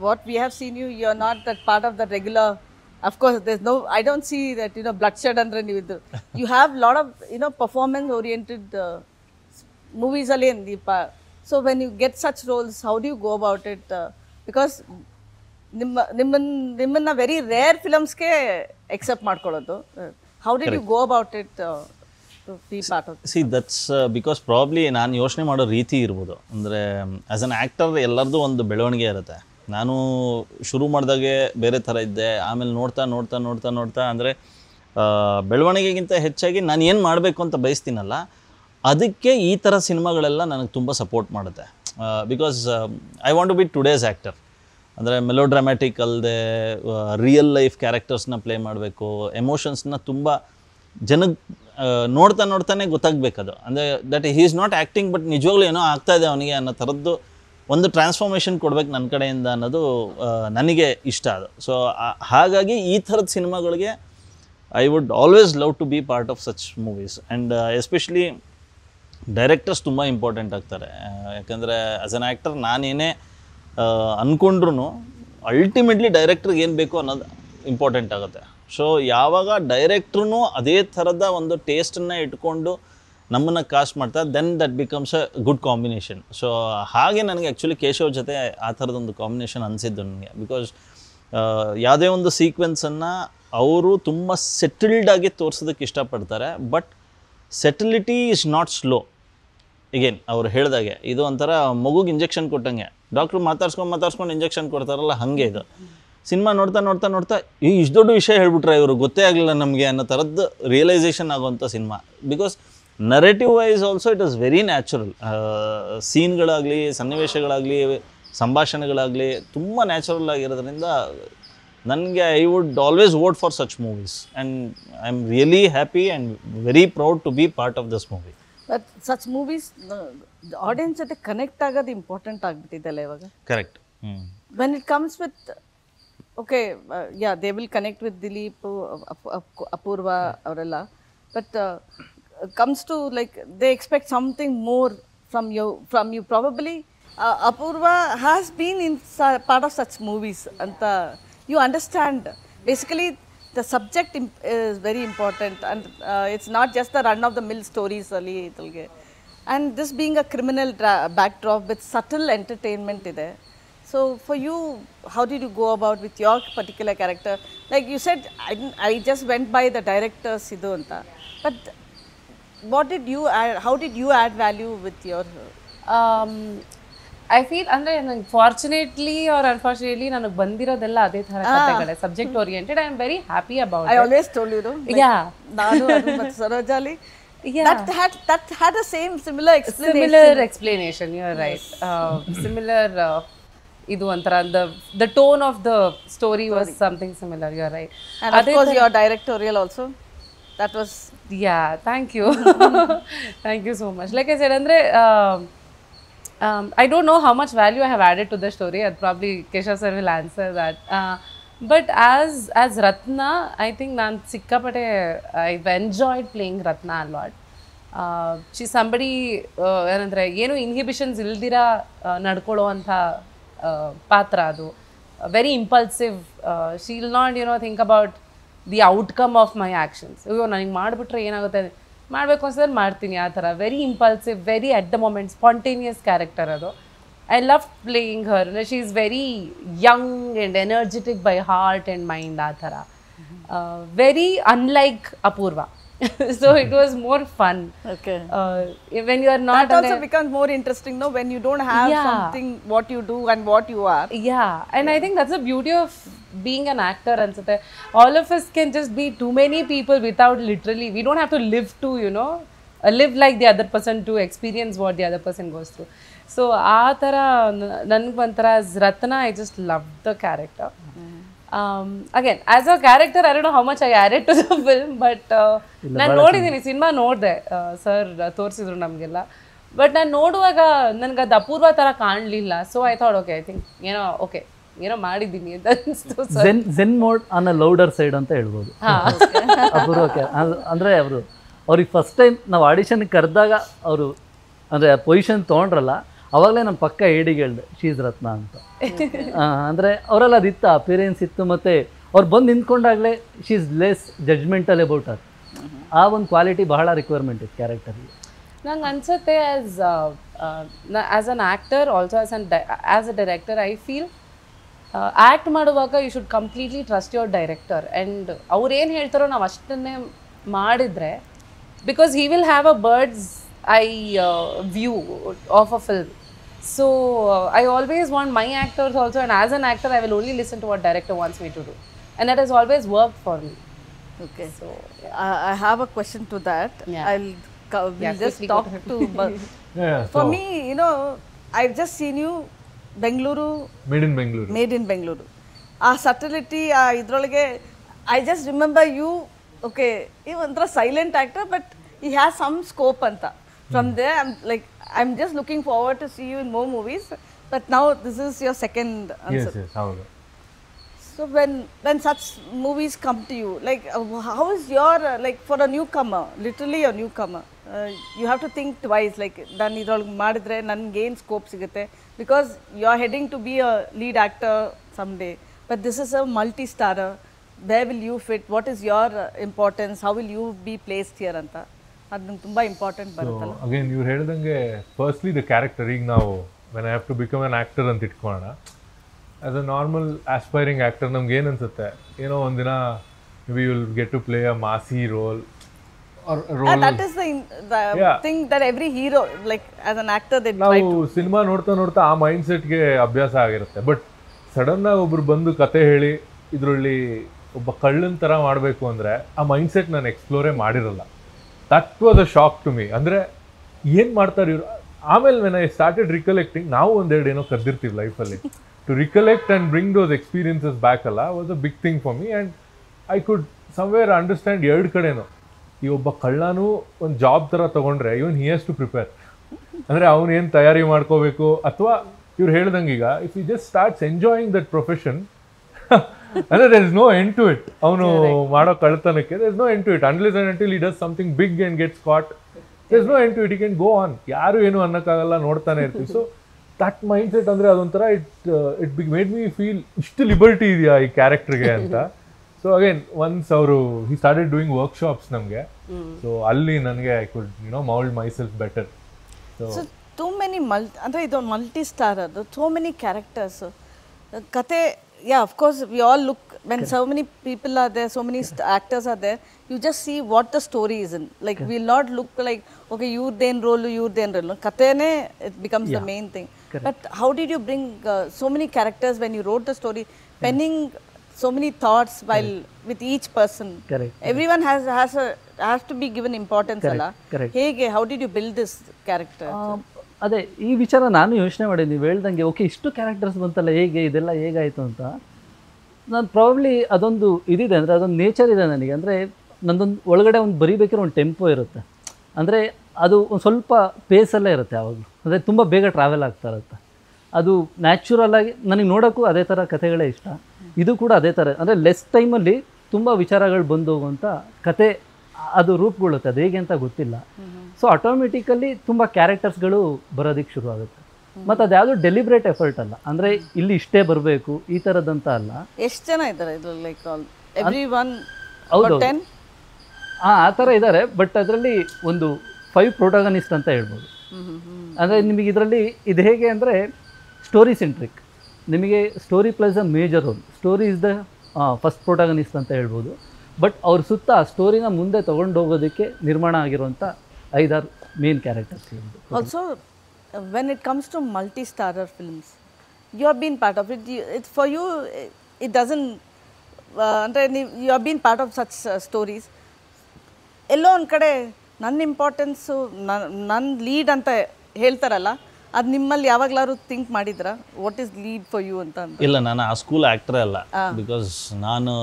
what we have seen you're not that part of the regular. Of course, I don't see that, bloodshed andre neevu. You have lot of, performance oriented movies alone. So when you get such roles, how do you go about it? Because ನಿಮ್ಮನ್ನ ವೆರಿ ರೇರ್ ಫಿಲಮ್ಸ್ಗೆ ಎಕ್ಸೆಪ್ಟ್ ಮಾಡ್ಕೊಳ್ಳೋದು. How did you go about it to be part of? See that's because probably ನಾನು ಯೋಚನೆ ಮಾಡೋ ರೀತಿ ಇರ್ಬೋದು. ಅಂದರೆ ಆ್ಯಸ್ ಅನ್ ಆ್ಯಕ್ಟರ್ ಎಲ್ಲರದ್ದು ಒಂದು ಬೆಳವಣಿಗೆ ಇರುತ್ತೆ. ನಾನು ಶುರು ಮಾಡಿದಾಗೆ ಬೇರೆ ಥರ ಇದ್ದೆ, ಆಮೇಲೆ ನೋಡ್ತಾ ಅಂದರೆ ಬೆಳವಣಿಗೆಗಿಂತ ಹೆಚ್ಚಾಗಿ ನಾನು ಏನು ಮಾಡಬೇಕು ಅಂತ ಬಯಸ್ತೀನಲ್ಲ, ಅದಕ್ಕೆ ಈ ಥರ ಸಿನಿಮಾಗಳೆಲ್ಲ ನನಗೆ ತುಂಬ ಸಪೋರ್ಟ್ ಮಾಡುತ್ತೆ. Because I want to be today's actor. ಅಂದರೆ ಮೆಲೋಡ್ರಾಮ್ಯಾಟಿಕ್ ಅಲ್ಲದೆ ರಿಯಲ್ ಲೈಫ್ ಕ್ಯಾರೆಕ್ಟರ್ಸ್ನ ಪ್ಲೇ ಮಾಡಬೇಕು, ಎಮೋಷನ್ಸ್ನ ತುಂಬ ಜನಕ್ಕೆ ನೋಡ್ತಾನೆ ಗೊತ್ತಾಗಬೇಕದು. ಅಂದರೆ that he is not acting but ನಿಜವಾಗ್ಲೂ ಏನೋ ಆಗ್ತಾಯಿದೆ ಅವನಿಗೆ ಅನ್ನೋ ಥರದ್ದು ಒಂದು ಟ್ರಾನ್ಸ್ಫಾರ್ಮೇಷನ್ ಕೊಡ್ಬೇಕು ನನ್ನ ಕಡೆಯಿಂದ ಅನ್ನೋದು ನನಗೆ ಇಷ್ಟ ಅದು. ಸೊ ಹಾಗಾಗಿ ಈ ಥರದ ಸಿನಿಮಾಗಳಿಗೆ I would always love to be part of such movies. And especially directors ತುಂಬ ಇಂಪಾರ್ಟೆಂಟ್ ಆಗ್ತಾರೆ. ಯಾಕಂದರೆ ಆ್ಯಸ್ ಅನ್ ಆ್ಯಕ್ಟರ್ ನಾನೇನೇ ಅಂದ್ಕೊಂಡ್ರು ಅಲ್ಟಿಮೇಟ್ಲಿ ಡೈರೆಕ್ಟ್ರಿಗೆ ಏನು ಬೇಕು ಅನ್ನೋದು ಇಂಪಾರ್ಟೆಂಟ್ ಆಗುತ್ತೆ. ಸೊ ಯಾವಾಗ ಡೈರೆಕ್ಟ್ರೂ ಅದೇ ಥರದ ಒಂದು ಟೇಸ್ಟನ್ನು ಇಟ್ಕೊಂಡು ನಮ್ಮನ್ನು ಕಾಸ್ಟ್ ಮಾಡ್ತಾರೆ, then that becomes a good combination. So ಹಾಗೆ ನನಗೆ ಆ್ಯಕ್ಚುಲಿ ಕೇಶವ್ ಜೊತೆ ಆ ಥರದೊಂದು ಕಾಂಬಿನೇಷನ್ ಅನಿಸಿದ್ದು ನನಗೆ. ಬಿಕಾಸ್ ಯಾವುದೇ ಒಂದು ಸೀಕ್ವೆನ್ಸನ್ನು ಅವರು ತುಂಬ ಸೆಟಲ್ಡಾಗಿ ತೋರಿಸೋದಕ್ಕೆ ಇಷ್ಟಪಡ್ತಾರೆ. But subtlety is not slow. ಈಗೇನು ಅವ್ರು ಹೇಳಿದಾಗೆ ಇದು ಒಂಥರ ಮಗುಗೆ ಇಂಜೆಕ್ಷನ್ ಕೊಟ್ಟಂಗೆ, ಡಾಕ್ಟ್ರು ಮಾತಾಡ್ಸ್ಕೊಂಡು ಇಂಜೆಕ್ಷನ್ ಕೊಡ್ತಾರಲ್ಲ ಹಾಗೆ ಇದು. ಸಿನಿಮಾ ನೋಡ್ತಾ ಇಷ್ಟು ದೊಡ್ಡ ವಿಷಯ ಹೇಳ್ಬಿಟ್ರೆ ಇವರು ಗೊತ್ತೇ ಆಗಲಿಲ್ಲ ನಮಗೆ ಅನ್ನೋ ಥರದ್ದು ರಿಯಲೈಸೇಷನ್ ಆಗುವಂಥ cinema. Because narrative wise also it is very natural. ಸೀನ್ಗಳಾಗಲಿ, ಸನ್ನಿವೇಶಗಳಾಗಲಿ, ಸಂಭಾಷಣೆಗಳಾಗಲಿ ತುಂಬ ನ್ಯಾಚುರಲ್ ಆಗಿರೋದ್ರಿಂದ ನನಗೆ I would always vote for such movies. And I am really happy and very proud to be part of this movie. But such movies audience ಜೊತೆ ಕನೆಕ್ಟ್ ಆಗೋದು ಇಂಪಾರ್ಟೆಂಟ್ ಆಗಿಬಿಟ್ಟಿದ್ದಲ್ಲ ಇವಾಗ. Correct. When it comes with okay yeah they will connect with Dileep, Apoorva ಅವರೆಲ್ಲ, but comes to like they expect something more from you probably. Apoorva has been in part of such movies ಅಂತ you understand. Basically the subject is very important, and it's not just the run of the mill stories ali italge. And this being a criminal backdrop with subtle entertainment ide. So for you, how did you go about with your particular character? Like you said, I just went by the director's idu anta, but what did you add, how did you add value with your I feel ಅಂದರೆ ನನಗೆ ಫಾರ್ಚುನೇಟ್ಲಿ ಆರ್ ಅನ್ಫಾರ್ಚುನೇಟ್ಲಿ ನನಗೆ ಬಂದಿರೋದೆಲ್ಲ ಅದೇ ಥರ ಕಥೆಗಳೇ, subject oriented. I am very happy about I always told you, yeah, ನಾನು ಮತ್ತು ಸರೋಜಾಲಿ, yeah, that had the similar explanation. You're right. Similar ಇದು ಒಂಥರ the tone of the story was something similar. You're right. And of course your directorial also, that was, yeah, thank you. Thank you so much. Like I said, andre I don't know how much value I have added to the story. Probably Keshav sir will answer that. But as Ratna, I think ನಾನು ಸಿಕ್ಕಾಪಟ್ಟೆ I've enjoyed playing Ratna a lot. She's somebody ಏನಂದರೆ ಏನು ಇನ್ಹಿಬಿಷನ್ಸ್ ಇಲ್ದಿರ ನಡ್ಕೊಳ್ಳೋ ಅಂಥ ಪಾತ್ರ ಅದು. Very impulsive. She will not think about the outcome of my actions. ಅಯ್ಯೋ ನನಗೆ ಮಾಡಿಬಿಟ್ರೆ ಏನಾಗುತ್ತೆ, ಮಾಡಬೇಕು ಅನ್ಸಿದ್ರೆ ಮಾಡ್ತೀನಿ ಆ ಥರ. Very impulsive, very at the moment spontaneous character ಅದು. I love playing her. She is very young and energetic by heart and mind ಆ ಥರ. Very unlike Apoorva. So it was more fun. okay. When you are not, that also becomes more interesting, no, when you don't have something what you do and what you are. Yeah, and I think that's the beauty of being an actor. And all of us can just be too many people without literally, we don't have to live to live like the other person to experience what the other person goes through. So aa thara nange onthara as Ratna, I just loved the character. Again, as a character, I don't know how much I added to the film, but ನಾನು ನೋಡಿದ್ದೀನಿ, ಸಿನಿಮಾ ನೋಡಿದೆ, ಸರ್ ತೋರಿಸಿದ್ರು ನಮಗೆಲ್ಲ. ಬಟ್ ನಾನು ನೋಡುವಾಗ ನನಗೆ ಅದು ಅಪೂರ್ವ ಥರ ಕಾಣಲಿಲ್ಲ. So I thought okay, I think ಏನೋ ಮಾಡಿದ್ದೀನಿ ಅಂತ ಅನಿಸ್ತು. Zen mode on a louder side ಅಂತ ಹೇಳ್ಬೋದು ಅಪೂರ್ವಕ್ಕೆ. ಅಂದರೆ ಅವ್ರಿಗೆ ಫಸ್ಟ್ ಟೈಮ್ ನಾವು ಆಡಿಷನ್ಗೆ ಕರೆದಾಗ ಅವರು ಅಂದರೆ ಪೊಸಿಷನ್ ತೊಗೊಂಡ್ರಲ್ಲ, ಅವಾಗಲೇ ನಮ್ಮ ಪಕ್ಕ ಏಡಿಗೆ ಹೇಳ್ದೆ ಶೀಸ್ ರತ್ನ ಅಂತ. ಅಂದರೆ ಅವರೆಲ್ಲ ಅದಿತ್ತು, ಅಪಿಯರೆನ್ಸ್ ಇತ್ತು, ಮತ್ತು ಅವ್ರು ಬಂದು ನಿಂತ್ಕೊಂಡಾಗಲೇ she is less judgmental about her. ಆ ಒಂದು ಕ್ವಾಲಿಟಿ ಬಹಳ ರಿಕ್ವೈರ್ಮೆಂಟ್ ಇತ್ತು ಕ್ಯಾರೆಕ್ಟರ್ಗೆ. ನಂಗೆ ಅನ್ಸುತ್ತೆ as an actor, also as a director, I feel act ಮಾಡುವಾಗ you should completely trust your director and ಅವ್ರು ಏನು ಹೇಳ್ತಾರೋ ನಾವು ಅಷ್ಟನ್ನೇ ಮಾಡಿದರೆ because he will have a bird's eye view of a film. So I always want my actors also, and as an actor I will only listen to what director wants me to do, and that has always worked for me. Okay. So I have a question to that. Yeah. We'll just quickly talk go to. Yeah, For so me, you know, I've just seen you Bengaluru, made in Bengaluru. made in Bengaluru. ಆ ಸಟಲಿಟಿ ಆ ಇದರೊಳಗೆ I just remember you okay ಈ ಒಂಥರ ಸೈಲೆಂಟ್ ಆ್ಯಕ್ಟರ್ ಬಟ್ ಈ ಹ್ಯಾಸ್ ಸಮ್ ಸ್ಕೋಪ್ ಅಂತ from they I am just looking forward to see you in more movies but now this is your second answer. Yes, ಹೌದು. So when such movies come to you, like how is your like for a newcomer, literally a newcomer, you have to think twice. Like ನಾನು ಇದ್ರೊಳಗೆ ಮಾಡಿದ್ರೆ ನನಗೆ ಏನು ಸ್ಕೋಪ್ ಸಿಗುತ್ತೆ because you are heading to be a lead actor someday. But this is a multi-starrer. Where will you fit? What is your importance? How will you be placed here ಅಂತ ಅದು ನಂಗೆ ತುಂಬ ಇಂಪಾರ್ಟೆಂಟ್ ಬರುತ್ತಲ್ಲ. ಅಗೇನ್ ಇವ್ರು ಹೇಳ್ದಂಗೆ ಫಸ್ಟ್ಲಿ ದ ಕ್ಯಾರೆಕ್ಟರ್. ಈಗ ನಾವು when I have to become an actor ಅಂತ ಇಟ್ಕೊಳ್ಳೋಣ, as a normal aspiring actor ನಮ್ಗೆ ಏನು ಅನ್ಸುತ್ತೆ, ಏನೋ ಒಂದಿನ we will get to play a massy role or role. That is the thing that every hero like as an actor they try ನಾವು ಸಿನಿಮಾ ನೋಡ್ತಾ ನೋಡ್ತಾ ಆ ಮೈಂಡ್ ಸೆಟ್ಗೆ ಅಭ್ಯಾಸ ಆಗಿರುತ್ತೆ. ಬಟ್ ಸಡನ್ನಾಗಿ ಒಬ್ರು ಬಂದು ಕತೆ ಹೇಳಿ ಇದರಲ್ಲಿ ಒಬ್ಬ ಕಳ್ಳನ ಥರ ಮಾಡಬೇಕು ಅಂದರೆ ಆ ಮೈಂಡ್ ಸೆಟ್ ನಾನು ಎಕ್ಸ್ಪ್ಲೋರೇ ಮಾಡಿರಲ್ಲ. That was a shock to me. ಅಂದರೆ ಏನು ಮಾಡ್ತಾರೆ ಇವರು. ಆಮೇಲೆ ವೆನ್ ಐ ಸ್ಟಾರ್ಟೆಡ್ ರಿಕಲೆಕ್ಟಿಂಗ್, ನಾವು ಒಂದೆರಡು ಏನೋ ಕದ್ದಿರ್ತೀವಿ ಲೈಫಲ್ಲಿ, to recollect and bring those experiences back ಅಲ್ಲ was a big thing for me. And I could somewhere understand ಎರಡು ಕಡೆನೂ. ಈ ಒಬ್ಬ ಕಳ್ಳನೂ ಒಂದು ಜಾಬ್ ಥರ ತೊಗೊಂಡ್ರೆ even he has to prepare. ಅಂದರೆ ಅವನೇನು ತಯಾರಿ ಮಾಡ್ಕೋಬೇಕು, ಅಥವಾ ಇವ್ರು ಹೇಳ್ದಂಗೆ ಈಗ if you just starts enjoying that profession ಅಂದರೆ there is no end to it. ಅವನು ಮಾಡೋ ಕಳ್ಳತನಕ್ಕೆ there is no end to it unless and until he does something big and gets caught. There is no end to it. He can go on. ಯಾರು ಏನು ಅನ್ನೋಕ್ಕಾಗಲ್ಲ, ನೋಡ್ತಾನೆ ಇರ್ತೀವಿ. ಸೊ ದಟ್ ಮೈಂಡ್ ಸೆಟ್ ಅಂದರೆ ಅದೊಂಥರ ಇಟ್ ಮೇಡ್ ಮೀ ಫೀಲ್ ಇಷ್ಟು ಲಿಬರ್ಟಿ ಇದೆಯಾ ಈ ಕ್ಯಾರೆಕ್ಟರ್ಗೆ ಅಂತ. ಸೊ ಅಗೇನ್ ಒನ್ಸ್ ಅವರು ಹಿ ಸ್ಟಾರ್ಟೆಡ್ ಡೂಯಿಂಗ್ ವರ್ಕ್ಶಾಪ್ಸ್ ನಮಗೆ. ಸೊ ಅಲ್ಲಿ ನನಗೆ I could mould my self better. So too many ಅಂದರೆ ಇದು ಮಲ್ಟಿ ಸ್ಟಾರ್ ಅದು ಸೋ ಮೆನಿ ಕ್ಯಾರೆಕ್ಟರ್ಸ್ ಕತೆ. Yeah, of course, we all look, when so many people are there, so many actors are there, you just see what the story is in. Like, we'll not look like, okay, you then role, Katene, it becomes the main thing. Correct. But how did you bring so many characters when you wrote the story, penning so many thoughts while with each person? Correct. Everyone has to be given importance. Correct. Hege, how did you build this character? ಅದೇ ಈ ವಿಚಾರ ನಾನು ಯೋಚನೆ ಮಾಡಿದ್ದೀನಿ. ನೀವು ಹೇಳ್ದಂಗೆ ಓಕೆ ಇಷ್ಟು ಕ್ಯಾರೆಕ್ಟರ್ಸ್ ಬಂತಲ್ಲ, ಹೇಗೆ ಇದೆಲ್ಲ ಹೇಗಾಯಿತು ಅಂತ. ನಾನು ಪ್ರಾಬಬ್ಲಿ ಅದೊಂದು ಇದಿದೆ ಅಂದರೆ ಅದೊಂದು ನೇಚರ್ ಇದೆ ನನಗೆ. ಅಂದರೆ ನನ್ನೊಂದು ಒಳಗಡೆ ಒಂದು ಬರೀಬೇಕಿರೋ ಒಂದು ಟೆಂಪೋ ಇರುತ್ತೆ. ಅಂದರೆ ಅದು ಒಂದು ಸ್ವಲ್ಪ ಪೇಸಲ್ಲೇ ಇರುತ್ತೆ ಯಾವಾಗಲೂ. ಅಂದರೆ ತುಂಬ ಬೇಗ ಟ್ರಾವೆಲ್ ಆಗ್ತಾ ಇರುತ್ತೆ. ಅದು ನ್ಯಾಚುರಲಾಗಿ ನನಗೆ ನೋಡೋಕ್ಕೂ ಅದೇ ಥರ ಕಥೆಗಳೇ ಇಷ್ಟ. ಇದು ಕೂಡ ಅದೇ ಥರ. ಅಂದರೆ ಲೆಸ್ ಟೈಮಲ್ಲಿ ತುಂಬ ವಿಚಾರಗಳು ಬಂದು ಹೋಗುವಂಥ ಕತೆ ಅದು ರೂಪುಗೊಳ್ಳುತ್ತೆ. ಅದು ಹೇಗೆ ಅಂತ ಗೊತ್ತಿಲ್ಲ. ಸೊ ಆಟೋಮೆಟಿಕಲಿ ತುಂಬ ಕ್ಯಾರೆಕ್ಟರ್ಸ್ಗಳು ಬರೋದಕ್ಕೆ ಶುರು ಆಗುತ್ತೆ. ಮತ್ತು ಅದು ಯಾವುದೋ ಡೆಲಿಬ್ರೇಟ್ ಎಫರ್ಟ್ ಅಲ್ಲ. ಅಂದರೆ ಇಲ್ಲಿ ಇಷ್ಟೇ ಬರಬೇಕು ಈ ಥರದಂತ ಅಲ್ಲ. ಎಷ್ಟು ಜನ ಇದ್ದಾರೆ ಇದರಲ್ಲಿ? ಲೈಕ್ ಎವ್ರಿ ಒನ್ ಹೌದು 10? ಆ ಥರ ಇದ್ದಾರೆ. ಬಟ್ ಅದರಲ್ಲಿ ಒಂದು 5 ಪ್ರೊಟಾಗನಿಸ್ಟ್ ಅಂತ ಹೇಳ್ಬೋದು. ಅಂದರೆ ನಿಮಗೆ ಇದರಲ್ಲಿ ಇದು ಹೇಗೆ ಅಂದರೆ ಸ್ಟೋರಿ ಸೆಂಟ್ರಿಕ್. ನಿಮಗೆ story place a major roll. Story is the first protagonist ಅಂತ ಹೇಳ್ಬೋದು. ಬಟ್ ಅವ್ರ ಸುತ್ತ ಆ ಸ್ಟೋರಿನ ಮುಂದೆ ತೊಗೊಂಡು ಹೋಗೋದಕ್ಕೆ ನಿರ್ಮಾಣ ಆಗಿರುವಂಥ 5-6 main characters. Also, when it comes to multi-starrer films, you have been part of it. For you, it doesn't. You have been part of such stories. ಎಲ್ಲೋ ಒಂದು ಕಡೆ ನನ್ನ ಇಂಪಾರ್ಟೆನ್ಸು ನನ್ನ ಲೀಡ್ ಅಂತ ಹೇಳ್ತಾರಲ್ಲ, ಅದು ನಿಮ್ಮಲ್ಲಿ ಯಾವಾಗಲಾದ್ರು ಥಿಂಕ್ ಮಾಡಿದ್ರಾ? What is lead for you ಅಂತ? ಇಲ್ಲ, ನಾನು ಆ ಸ್ಕೂಲ್ ಆ್ಯಕ್ಟ್ರೇ ಅಲ್ಲ. ಬಿಕಾಸ್ ನಾನು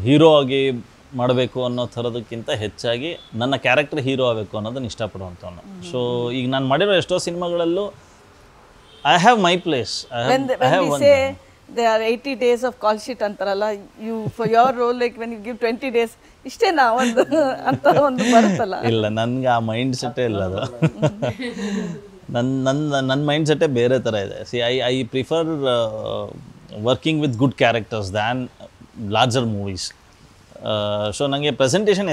ಹೀರೋ ಆಗಿ ಮಾಡಬೇಕು ಅನ್ನೋ ಥರದಕ್ಕಿಂತ ಹೆಚ್ಚಾಗಿ ನನ್ನ ಕ್ಯಾರೆಕ್ಟರ್ ಹೀರೋ ಆಗಬೇಕು ಅನ್ನೋದನ್ನ ಇಷ್ಟಪಡುವಂಥವನು. ಸೊ ಈಗ ನಾನು ಮಾಡಿರೋ ಎಷ್ಟೋ ಸಿನಿಮಾಗಳಲ್ಲೂ I have my place. There are 80 days of call sheet ಅಂತಾರಲ್ಲ, you for your role like when you give 20 days ಇಷ್ಟೇನಾ ಒಂದು ಅಂತ ಒಂದು ಬರುತ್ತಲ್ಲ. ಇಲ್ಲ, ನನಗೆ ಆ ಮೈಂಡ್ ಸೆಟ್ಟೇ ಇಲ್ಲ. ಅದು ನನ್ನ ಮೈಂಡ್ ಸೆಟ್ಟೇ ಬೇರೆ ಥರ ಇದೆ. C I prefer working with good characters than larger movies. So ನನಗೆ ಪ್ರೆಸೆಂಟೇಷನ್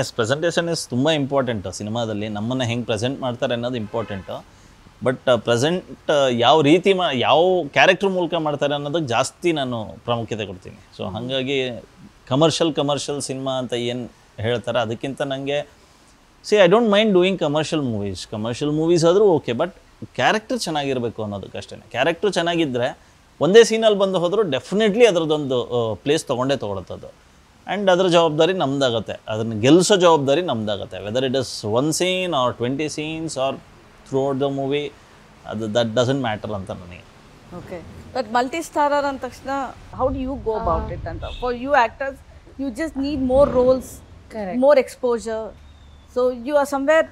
ಇಸ್ ತುಂಬ ಇಂಪಾರ್ಟೆಂಟು ಸಿನಿಮಾದಲ್ಲಿ. ನಮ್ಮನ್ನು ಹೆಂಗೆ ಪ್ರೆಸೆಂಟ್ ಮಾಡ್ತಾರೆ ಅನ್ನೋದು ಇಂಪಾರ್ಟೆಂಟು. ಬಟ್ ಪ್ರೆಸೆಂಟ್ ಯಾವ ರೀತಿ ಯಾವ ಕ್ಯಾರೆಕ್ಟರ್ ಮೂಲಕ ಮಾಡ್ತಾರೆ ಅನ್ನೋದಕ್ಕೆ ಜಾಸ್ತಿ ನಾನು ಪ್ರಾಮುಖ್ಯತೆ ಕೊಡ್ತೀನಿ. ಸೊ ಹಾಗಾಗಿ ಕಮರ್ಷಿಯಲ್ ಸಿನಿಮಾ ಅಂತ ಏನು ಹೇಳ್ತಾರೆ ಅದಕ್ಕಿಂತ ನನಗೆ I don't mind doing commercial movies ಆದರೂ ಓಕೆ, ಬಟ್ ಕ್ಯಾರೆಕ್ಟರ್ ಚೆನ್ನಾಗಿರಬೇಕು ಅನ್ನೋದಕ್ಕಷ್ಟೇ. ಕ್ಯಾರೆಕ್ಟರ್ ಚೆನ್ನಾಗಿದ್ದರೆ ಒಂದೇ ಸೀನಲ್ಲಿ ಬಂದು ಹೋದರೂ ಡೆಫಿನೆಟ್ಲಿ ಅದರದ್ದೊಂದು ಪ್ಲೇಸ್ ತೊಗೊಳುತ್ತೆ ಅದು. ಆ್ಯಂಡ್ ಅದರ ಜವಾಬ್ದಾರಿ ನಮ್ಮದಾಗತ್ತೆ, ಅದನ್ನು ಗೆಲ್ಲಿಸೋ ಜವಾಬ್ದಾರಿ ನಮ್ಮದಾಗತ್ತೆ. Whether it is 1 scene or 20 scenes or throughout the movie, that doesn't matter ಅಂತ ನನಗೆ. ಓಕೆ, ಬಟ್ ಮಲ್ಟಿ ಸ್ಟಾರರ್ ಅಂದ ತಕ್ಷಣ how do you go about it ಅಂತ? For you actors you just need more roles, more exposure. So you are somewhere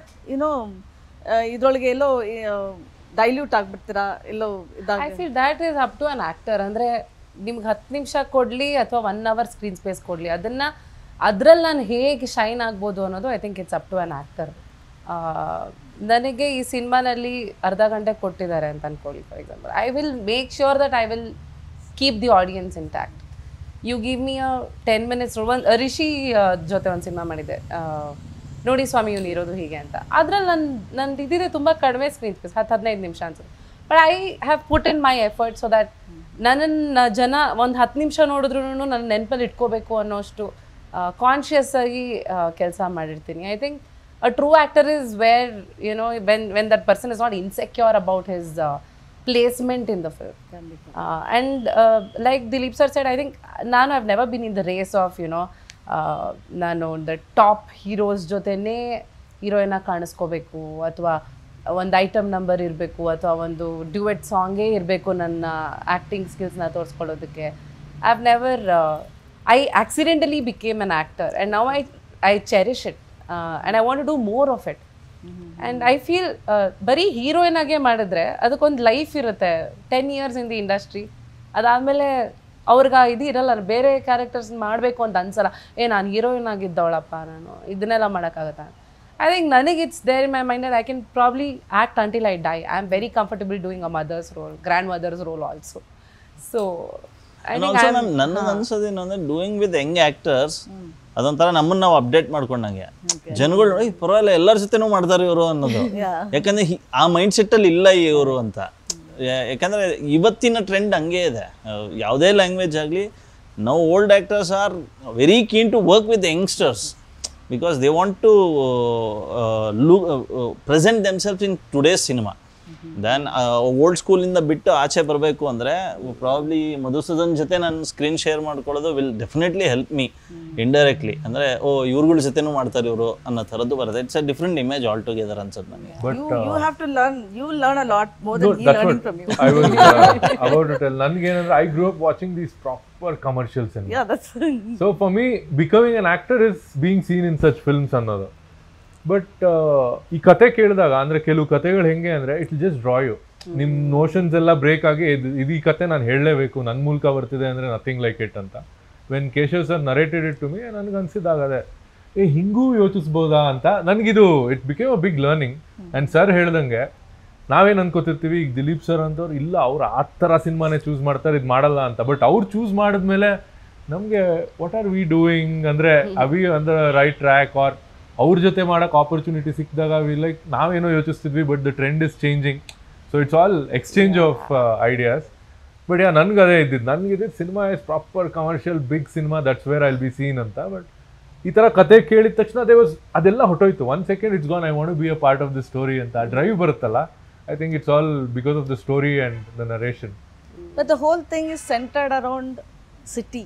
ಇದರೊಳಗೆ ಎಲ್ಲೋ ಡೈಲ್ಯೂಟ್ ಆಗಿಬಿಡ್ತೀರಾ, ಎಲ್ಲೋ I feel that is up to an actor. ಅಂದರೆ ನಿಮ್ಗೆ 10 ನಿಮಿಷ ಕೊಡಲಿ ಅಥವಾ 1 hour ಸ್ಕ್ರೀನ್ ಸ್ಪೇಸ್ ಕೊಡಲಿ, ಅದರಲ್ಲಿ ನಾನು ಹೇಗೆ ಶೈನ್ ಆಗ್ಬೋದು ಅನ್ನೋದು I think it's up to an actor. ನನಗೆ ಈ ಸಿನಿಮಾನಲ್ಲಿ ಅರ್ಧ ಗಂಟೆ ಕೊಟ್ಟಿದ್ದಾರೆ ಅಂತ ಅಂದ್ಕೊಳ್ಳಿ for example, I will make sure that I will keep the audience intact. You give me a 10 minutes. Rishi ಜೊತೆ ಒಂದು ಸಿನಿಮಾ ಮಾಡಿದ್ದೆ, ನೋಡಿ ಸ್ವಾಮಿ ಇವ್ನು ಇರೋದು ಹೀಗೆ ಅಂತ. ಅದ್ರಲ್ಲಿ ನನ್ನ ಇದಿದೆ ತುಂಬ ಕಡಿಮೆ ಸ್ಕ್ರೀನ್ ಸ್ಪೇಸ್, 10-15 ನಿಮಿಷ ಅನ್ಸುತ್ತೆ. But I have put in my effort so that ನನ್ನನ್ನು ಜನ ಒಂದು 10 ನಿಮಿಷ ನೋಡಿದ್ರು ನನ್ನ ನೆನಪಲ್ಲಿ ಇಟ್ಕೋಬೇಕು ಅನ್ನೋಷ್ಟು ಕಾನ್ಷಿಯಸ್ ಆಗಿ ಕೆಲಸ ಮಾಡಿರ್ತೀನಿ. I think a true actor is where, you know, when that person is not insecure about his placement in the film. And like Dilip sir said, I think I've never been in the race of, you know, ನಾನು the top heroes ಜೊತೆನೇ ಹೀರೋಯಿನ ಕಾಣಿಸ್ಕೋಬೇಕು ಅಥವಾ ಒಂದು ಐಟಮ್ ನಂಬರ್ ಇರಬೇಕು ಅಥವಾ ಒಂದು ಡ್ಯೂಯೆಟ್ ಸಾಂಗೇ ಇರಬೇಕು ನನ್ನ acting ಸ್ಕಿಲ್ಸ್ನ ತೋರಿಸ್ಕೊಳ್ಳೋದಕ್ಕೆ. I accidentally became an actor and now I cherish it. And I want to do more of it. And I feel ಬರೀ ಹೀರೋಯಿನ್ ಆಗೇ ಮಾಡಿದ್ರೆ ಅದಕ್ಕೊಂದು ಲೈಫ್ ಇರುತ್ತೆ, 10 years in the industry. ಅದಾದಮೇಲೆ ಅವ್ರಿಗೆ ಇದು ಇರಲ್ಲ, ಬೇರೆ ಕ್ಯಾರೆಕ್ಟರ್ಸ್ ಮಾಡಬೇಕು ಅಂತ ಅನ್ಸಲ್ಲ. ನಾನು ಹೀರೋಯಿನ್ ಆಗಿದ್ದವಳಪ್ಪ, ನಾನು ಇದನ್ನೆಲ್ಲ ಮಾಡೋಕ್ಕಾಗತ್ತಾ? I think ನನಗೆ it's there in my mind that I can probably act until I die. I am very comfortable doing a mother's role, grandmother's role also. So I think ನನಗೆ ಅನ್ಸೋದೇನು ಅಂದರೆ ಡೂಯಿಂಗ್ ವಿತ್ ಯಂಗ್ ಆ್ಯಕ್ಟರ್ಸ್ ಅದೊಂಥರ ನಮ್ಮನ್ನು ನಾವು ಅಪ್ಡೇಟ್ ಮಾಡ್ಕೊಂಡಂಗೆ. ಜನಗಳು ಪರವಾಗಿಲ್ಲ ಎಲ್ಲರ ಜೊತೆನೂ ಮಾಡ್ತಾರೆ ಇವರು ಅನ್ನೋದು. ಯಾಕಂದರೆ ಆ ಮೈಂಡ್ ಸೆಟ್ಟಲ್ಲಿ ಇಲ್ಲ ಇವರು ಅಂತ. ಯಾಕಂದರೆ ಇವತ್ತಿನ ಟ್ರೆಂಡ್ ಹಂಗೆ ಇದೆ. ಯಾವುದೇ ಲ್ಯಾಂಗ್ವೇಜ್ ಆಗಲಿ, ನಾವು old actors are very keen to work with youngsters because they want to present themselves in today's cinema. Then old ಸ್ಕೂಲಿಂದ ಬಿಟ್ಟು ಆಚೆ ಬರಬೇಕು ಅಂದರೆ ಪ್ರಾಬ್ಲಿ ಮಧುಸೂದನ್ ಜೊತೆ ನಾನು ಸ್ಕ್ರೀನ್ ಶೇರ್ ಮಾಡ್ಕೊಳ್ಳೋದು will definitely help me indirectly. ಅಂದರೆ ಇವ್ರುಗಳ ಜೊತೆನೂ ಮಾಡ್ತಾರೆ ಇವರು ಅನ್ನೋ ಥರದ್ದು ಬರುತ್ತೆ. It's a different image altogether ಅನ್ಸುತ್ತೆ ನನಗೆ. you have to learn, you learn a lot more than he learning from you. I was about to tell. ನನಗೆ ಏನಂದ್ರೆ I grew up watching these proper commercial cinema. Yeah, that's So for me, becoming an actor is being seen in such films ಅನ್ನೋದು. ಬಟ್ ಈ ಕತೆ ಕೇಳಿದಾಗ ಅಂದರೆ ಕೆಲವು ಕತೆಗಳು ಹೆಂಗೆ ಅಂದರೆ ಇಟ್ ಜಸ್ಟ್ ಡ್ರಾ ಯು. ನಿಮ್ಮ ನೋಷನ್ಸ್ ಎಲ್ಲ ಬ್ರೇಕ್ ಆಗಿ ಇದು ಈ ಕತೆ ನಾನು ಹೇಳಲೇಬೇಕು, ನನ್ನ ಮೂಲಕ ಬರ್ತಿದೆ ಅಂದರೆ ನಥಿಂಗ್ ಲೈಕ್ ಇಟ್ ಅಂತ. When Keshav sir narrated it to me, ನನಗೆ ಅನಿಸಿದಾಗದೆ ಹಿಂಗೂ ಯೋಚಿಸ್ಬೋದಾ ಅಂತ. ನನಗಿದು it became a big learning. And sir ಹೇಳ್ದಂಗೆ ನಾವೇನು ಅನ್ಕೋತಿರ್ತೀವಿ, ಈಗ ದಿಲೀಪ್ ಸರ್ ಅಂತವ್ರು ಇಲ್ಲ, ಅವ್ರು ಆ ಥರ ಸಿನಿಮಾನೇ ಚೂಸ್ ಮಾಡ್ತಾರೆ, ಇದು ಮಾಡಲ್ಲ ಅಂತ. ಬಟ್ ಅವ್ರು ಚೂಸ್ ಮಾಡಿದ್ಮೇಲೆ ನಮಗೆ ವಾಟ್ ಆರ್ ವಿ ಡೂಯಿಂಗ್ ಅಂದರೆ ಅವಿ ಅಂದ್ರೆ ರೈಟ್ ಟ್ರ್ಯಾಕ್ ಆರ್ ಅವ್ರ ಜೊತೆ ಮಾಡೋಕೆ ಆಪರ್ಚುನಿಟಿ ಸಿಕ್ಕಿದಾಗ ವಿ ಲೈಕ್ ನಾವೇನೋ ಯೋಚಿಸ್ತಿದ್ವಿ, but the trend is changing. So it's all exchange of ideas. But ನನಗೆ ಅದೇ ಇದ್ದಿದ್ದು, ನನಗಿದ್ದು cinema is proper commercial big cinema, that's where I will be seen ಅಂತ. ಬಟ್ ಈ ಥರ ಕತೆ ಕೇಳಿದ ತಕ್ಷಣ ಅದೆಲ್ಲ ಹೊಟ್ಟೋಯ್ತು. 1 second it's gone, I want to be a part of the story ಅಂತ ಡ್ರೈವ್ ಬರುತ್ತಲ್ಲ. I think it's all because of the story and the narration. But the whole thing is centered around city.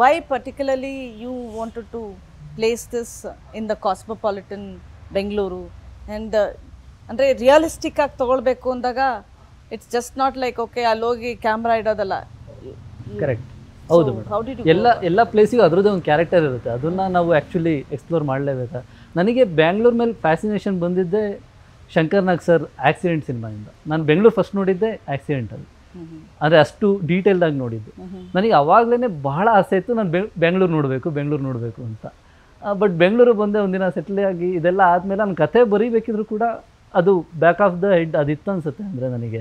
Why particularly you wanted to place this in the cosmopolitan Bengaluru? And ಅಂದರೆ ರಿಯಲಿಸ್ಟಿಕ್ ಆಗಿ ತೊಗೊಳ್ಬೇಕು ಅಂದಾಗ it's just not like okay ಅಲ್ಲಿ ಹೋಗಿ ಕ್ಯಾಮ್ರಾ ಇಡೋದಲ್ಲ. ಕರೆಕ್ಟ್, ಹೌದು ಮೇಡಮ್. ಎಲ್ಲ ಪ್ಲೇಸಿಗೂ ಅದರದ್ದೇ ಒಂದು ಕ್ಯಾರೆಕ್ಟರ್ ಇರುತ್ತೆ, ಅದನ್ನು ನಾವು ಆ್ಯಕ್ಚುಲಿ ಎಕ್ಸ್ಪ್ಲೋರ್ ಮಾಡಲೇಬೇಕು. ನನಗೆ ಬ್ಯಾಂಗ್ಳೂರ್ ಮೇಲೆ ಫ್ಯಾಸಿನೇಷನ್ ಬಂದಿದ್ದೆ ಶಂಕರ್ ನಾಗ್ ಸರ್ ಆಕ್ಸಿಡೆಂಟ್ ಸಿನಿಮಾಯಿಂದ. ನಾನು ಬೆಂಗಳೂರು ಫಸ್ಟ್ ನೋಡಿದ್ದೆ ಆಕ್ಸಿಡೆಂಟಲ್ಲಿ, ಅಂದರೆ ಅಷ್ಟು ಡೀಟೇಲ್ಡಾಗಿ ನೋಡಿದ್ದು. ನನಗೆ ಅವಾಗಲೇ ಬಹಳ ಆಸೆ ಇತ್ತು ನಾನು ಬೆಂಗಳೂರು ನೋಡಬೇಕು ಅಂತ. ಬಟ್ ಬೆಂಗಳೂರು ಬಂದೆ, ಒಂದಿನ ಸೆಟ್ಲ್ ಆಗಿ ಇದೆಲ್ಲ ಆದಮೇಲೆ ನನ್ನ ಕತೆ ಬರೀಬೇಕಿದ್ರು ಕೂಡ ಅದು ಬ್ಯಾಕ್ ಆಫ್ ದ ಹೆಡ್ ಅದಿತ್ತು ಅನ್ಸುತ್ತೆ. ಅಂದರೆ ನನಗೆ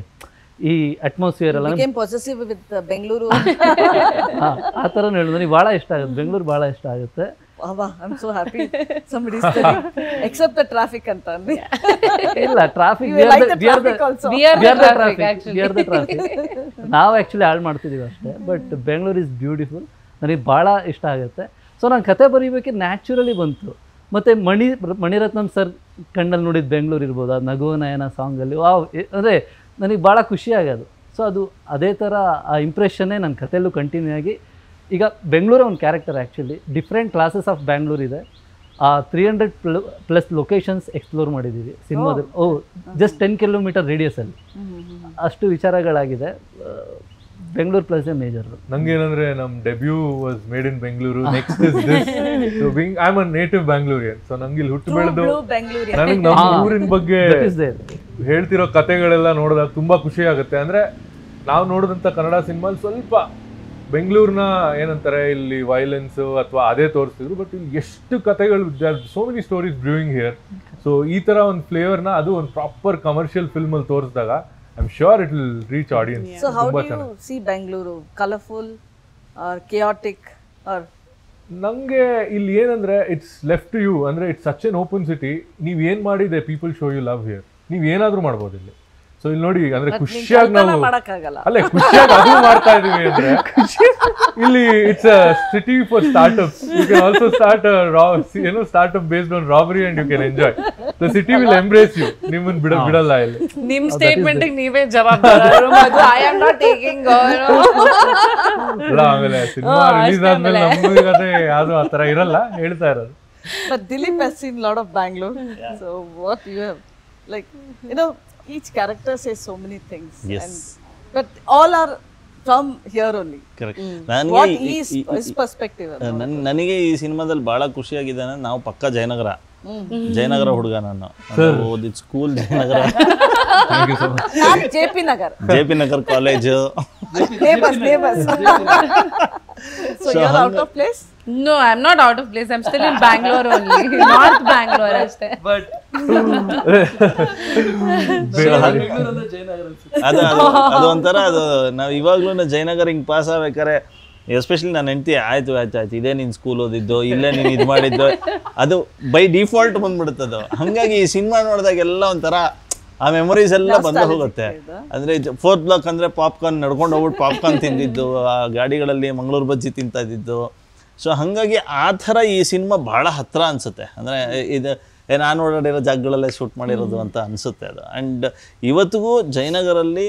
ಈ ಅಟ್ಮಾಸ್ಫಿಯರ್ ಎಲ್ಲ ಪಾಸಿಟಿವ್ ವಿತ್ ಬೆಂಗಳೂರು ಆ ಥರನೂ ಹೇಳೋದು ನನಗೆ ಭಾಳ ಇಷ್ಟ ಆಗುತ್ತೆ. ಬೆಂಗಳೂರು ಭಾಳ ಇಷ್ಟ ಆಗುತ್ತೆ. I'm so happy somebody's telling, except the traffic ಅಂತ ಅಂದ್ವಿ. ಇಲ್ಲ traffic You like the traffic also. We are the traffic, actually. ನಾವು ಆ್ಯಕ್ಚುಲಿ ಆ್ಯಡ್ ಮಾಡ್ತಿದ್ದೀವಿ ಅಷ್ಟೇ. ಬಟ್ ಬೆಂಗಳೂರು ಇಸ್ ಬ್ಯೂಟಿಫುಲ್, ನನಗೆ ಭಾಳ ಇಷ್ಟ ಆಗುತ್ತೆ. ಸೊ ನಾನು ಕತೆ ಬರೀಬೇಕೆ ನ್ಯಾಚುರಲಿ ಬಂತು. ಮತ್ತು ಮಣಿರತ್ನಂ ಸರ್ ಕಣ್ಣಲ್ಲಿ ನೋಡಿದ ಬೆಂಗಳೂರು ಇರ್ಬೋದು, ಅದು ನಗುವ ನಯನ ಸಾಂಗಲ್ಲಿ ವಾವ್, ಅಂದರೆ ನನಗೆ ಭಾಳ ಖುಷಿ ಆಗೋದು. ಸೊ ಅದು ಅದೇ ಥರ ಆ ಇಂಪ್ರೆಷನ್ನೇ ನನ್ನ ಕಥೆಯಲ್ಲೂ ಕಂಟಿನ್ಯೂ ಆಗಿ ಈಗ ಬೆಂಗಳೂರು ಒಂದು character actually different classes of Bangalore ಇದೆ. ಆ 300+ ಲೊಕೇಶನ್ಸ್ ಎಕ್ಸ್ಪ್ಲೋರ್ ಮಾಡಿದ್ದೀವಿ ಸಿನಿಮಾದಲ್ಲಿ. ಜಸ್ಟ್ 10 ಕಿಲೋಮೀಟರ್ ರೇಡಿಯಸಲ್ಲಿ ಅಷ್ಟು ವಿಚಾರಗಳಾಗಿದೆ. Bengaluru plus a major. ನಂಗೇನಂದ್ರೆ ನಮ್ಮ debut was made in Bengaluru. Next is this. So being I am a native Bangalorean. ಸೊ ನಂಗೆ ಇಲ್ಲಿ ಹುಟ್ಟು ಬೆಳೆದು ನನಗೆ ನಮ್ಮ ಊರಿನ ಬಗ್ಗೆ ಹೇಳ್ತಿರೋ ಕತೆಗಳೆಲ್ಲ ನೋಡಿದಾಗ ತುಂಬಾ ಖುಷಿ ಆಗುತ್ತೆ. ಅಂದ್ರೆ ನಾವು ನೋಡಿದಂಥ ಕನ್ನಡ ಸಿನಿಮಾ ಸ್ವಲ್ಪ ಬೆಂಗಳೂರಿನ ಏನಂತಾರೆ ಇಲ್ಲಿ ವೈಲೆನ್ಸ್ ಅಥವಾ ಅದೇ ತೋರಿಸ್ತಿದ್ರು. ಬಟ್ ಇಲ್ಲಿ ಎಷ್ಟು ಕತೆಗಳು, so many stories brewing here. So ಈ ತರ ಒಂದು ಫ್ಲೇವರ್ನ ಅದು ಒಂದು ಪ್ರಾಪರ್ ಕಮರ್ಷಿಯಲ್ ಫಿಲ್ಮ್ ಅಲ್ಲಿ ತೋರಿಸಿದಾಗ I am sure it will reach audience. So how do you see Bangalore? Colorful or chaotic or? ನಂಗೆ ಇಲ್ಲಿ ಏನಂದ್ರೆ ಇಟ್ಸ್ ಲೆಫ್ಟ್ ಟು ಯು. ಅಂದ್ರೆ it's such an open city. ನೀವ್ ಏನ್ ಮಾಡಿದೆ people show you love here. ನೀವ್ ಏನಾದ್ರೂ ಮಾಡ್ಬೋದು ಇಲ್ಲಿ. ಸೊ ಇಲ್ಲಿ ನೋಡಿ ಅಂದ್ರೆ ಖುಷಿಯಾಗಿ ನಾವು ಅಲ್ಲೇ ಖುಷಿಯಾಗಿ ಅದು ಮಾಡ್ತಾ ಇದೀವಿ ಅಂದ್ರೆ ಇಲ್ಲಿ it's a city for startups. You can also start startup based on robbery and you can enjoy. The city will embrace you. ನಿಮ್ಮನ್ನ ಬಿಡಲ್ಲ ಇಲ್ಲಿ. ನಿಮ್ ಸ್ಟೇಟ್ಮೆಂಟ್ ನೀವೇ ಜವಾಬ್ದಾರರು. I am not taking. ಆಮೇಲೆ ಸಿನಿಮಾ ರಿಲೀಸ್ ಆದ್ಮೇಲೆ ನಮ್ಗೆ ಅದೇ ಯಾವ್ದು ಆ ತರ ಇರಲ್ಲ, ಹೇಳ್ತಾ ಇರೋದು. But Dilip has seen a lot of Bangalore. So what you have, like, you know, each character says so many things. Yes. But all are from here only. Correct. What is his perspective? ನನಗೆ ಈ ಸಿನಿಮಾದಲ್ಲಿ ಭಾಳ ಖುಷಿಯಾಗಿದೆ. ನಾವು ಪಕ್ಕ ಜಯನಗರ ಹುಡುಗ. ನಾನು ಓದಿದ school Jayanagar, JP Nagar college. neighbors. So you're out of place? No, I'm not out of place. I'm still in Bangalore only. North Bangalore ಅಷ್ಟೇ. ಬಟ್ ಅದು ಒಂಥರ ಅದು ನಾವು ಇವಾಗ್ಲೂ ಜಯನಗರ ಹಿಂಗೆ ಪಾಸ್ ಆಗ್ಬೇಕಾರೆ ಎಸ್ಪೆಷಲಿ ನನ್ನ ಹೆಂಡತಿ ಆಯ್ತು ಇದೇ ನೀನು ಸ್ಕೂಲ್ ಓದಿದ್ದು, ಇಲ್ಲೇ ನೀನು ಇದು ಮಾಡಿದ್ದು, ಅದು ಬೈ ಡಿಫಾಲ್ಟ್ ಬಂದ್ಬಿಡುತ್ತದು. ಹಾಗಾಗಿ ಈ ಸಿನಿಮಾ ನೋಡಿದಾಗೆಲ್ಲ ಒಂಥರ ಆ ಮೆಮೊರೀಸ್ ಎಲ್ಲ ಬಂದು ಹೋಗುತ್ತೆ. ಅಂದರೆ 4th ಬ್ಲಾಕ್ ಅಂದರೆ ಪಾಪ್ಕಾರ್ನ್ ನಡ್ಕೊಂಡು ಹೋಗ್ಬಿಟ್ಟು ಪಾಪ್ಕಾರ್ನ್ ತಿಂದಿದ್ದು, ಆ ಗಾಡಿಗಳಲ್ಲಿ ಮಂಗಳೂರು ಬಜ್ಜಿ ತಿಂತಾ ಇದ್ದಿದ್ದು. ಸೊ ಹಾಗಾಗಿ ಆ ಥರ ಈ ಸಿನಿಮಾ ಭಾಳ ಹತ್ತಿರ ಅನಿಸುತ್ತೆ. ಅಂದರೆ ಇದು ನಾನು ಓಡಾಡಿರೋ ಜಾಗಗಳಲ್ಲೇ ಶೂಟ್ ಮಾಡಿರೋದು ಅಂತ ಅನಿಸುತ್ತೆ ಅದು. ಆ್ಯಂಡ್ ಇವತ್ತಿಗೂ ಜಯನಗರಲ್ಲಿ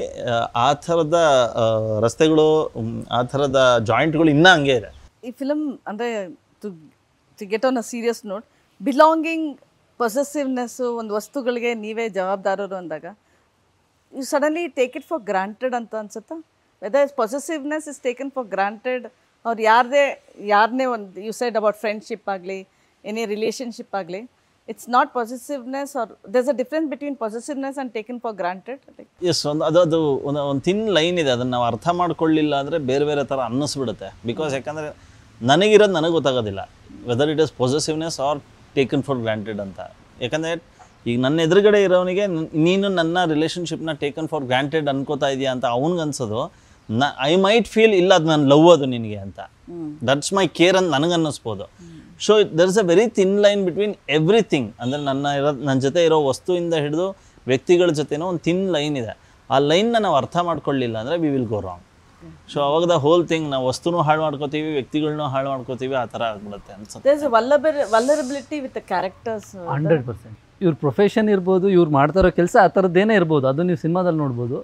ಆ ಥರದ ರಸ್ತೆಗಳು, ಆ ಥರದ ಜಾಯಿಂಟ್ಗಳು ಇನ್ನೂ ಹಂಗೆ ಇದೆ. ಈ ಫಿಲಮ್ ಅಂದರೆ to get on a serious note, belonging, possessiveness, ಒಂದು ವಸ್ತುಗಳಿಗೆ ನೀವೇ ಜವಾಬ್ದಾರರು ಅಂದಾಗ you suddenly take it for granted ಅಂತ ಅನ್ಸುತ್ತಾ? Whether possessiveness is taken for granted ಅವ್ರು ಯಾರನ್ನೇ ಒಂದು ಯು ಸೈಡ್ ಅಬೌಟ್ ಫ್ರೆಂಡ್ಶಿಪ್ ಆಗಲಿ, ಎನಿ ರಿಲೇಷನ್ಶಿಪ್ ಆಗಲಿ, it's not possessiveness, or there's a difference between possessiveness and taken for granted. Yes, ಒಂದು ಥಿನ್ ಲೈನ್ ಇದೆ. ಅದನ್ನು ನಾವು ಅರ್ಥ ಮಾಡ್ಕೊಳ್ಳಿಲ್ಲ ಅಂದರೆ ಬೇರೆ ಥರ ಅನ್ನಿಸ್ಬಿಡುತ್ತೆ. ಬಿಕಾಸ್ ಯಾಕಂದರೆ ನನಗಿರೋದು ನನಗೆ ಗೊತ್ತಾಗೋದಿಲ್ಲ weather it is possessiveness are taken for granted ಅಂತ. ಯಾಕಂದರೆ ಈಗ ನನ್ನ ಎದುರುಗಡೆ ಇರೋನಿಗೆ ನೀನು ನನ್ನ ರಿಲೇಷನ್ಶಿಪ್ನ ಟೇಕನ್ ಫಾರ್ ಗ್ರಾಂಟೆಡ್ ಅನ್ಕೋತಾ ಇದೆಯಾ ಅಂತ ಅವ್ನಿಗನ್ಸೋದು. ಐ ಮೈಟ್ ಫೀಲ್ ಇಲ್ಲ ಅದು ನನ್ನ ಲವ್ ಅದು ನಿನಗೆ ಅಂತ, ದಟ್ಸ್ ಮೈ ಕೇರ್ ಅಂತ ನನಗನ್ನಿಸ್ಬೋದು. So there is a very thin line between everything. ಅಂದರೆ ನನ್ನ ಜೊತೆ ಇರೋ ವಸ್ತುವಿಂದ ಹಿಡಿದು ವ್ಯಕ್ತಿಗಳ ಜೊತೆನೋ ಒಂದು ಥಿನ್ ಲೈನ್ ಇದೆ. ಆ ಲೈನ್ನ ನಾವು ಅರ್ಥ ಮಾಡ್ಕೊಳ್ಳಿಲ್ಲ ಅಂದರೆ we will go wrong. So ಅವಾಗ ದ ಹೋಲ್ ಥಿಂಗ್ ನಾವು ವಸ್ತುನೂ ಹಾಳು ಮಾಡ್ಕೋತೀವಿ, ವ್ಯಕ್ತಿಗಳನ್ನೂ ಹಾಳು ಮಾಡ್ಕೋತೀವಿ, ಆ ಥರ ಆಗ್ಬಿಡುತ್ತೆ ಅನ್ಸುತ್ತೆ. There's a vulnerability with the characters. 100%. ಇವ್ರ ಪ್ರೊಫೆಷನ್ ಇರ್ಬೋದು, ಇವ್ರು ಮಾಡ್ತಾ ಇರೋ ಕೆಲಸ ಆ ಥರದ್ದೇನೇ ಇರ್ಬೋದು, ಅದು ನೀವು ಸಿನಿಮಾದಲ್ಲಿ ನೋಡ್ಬೋದು.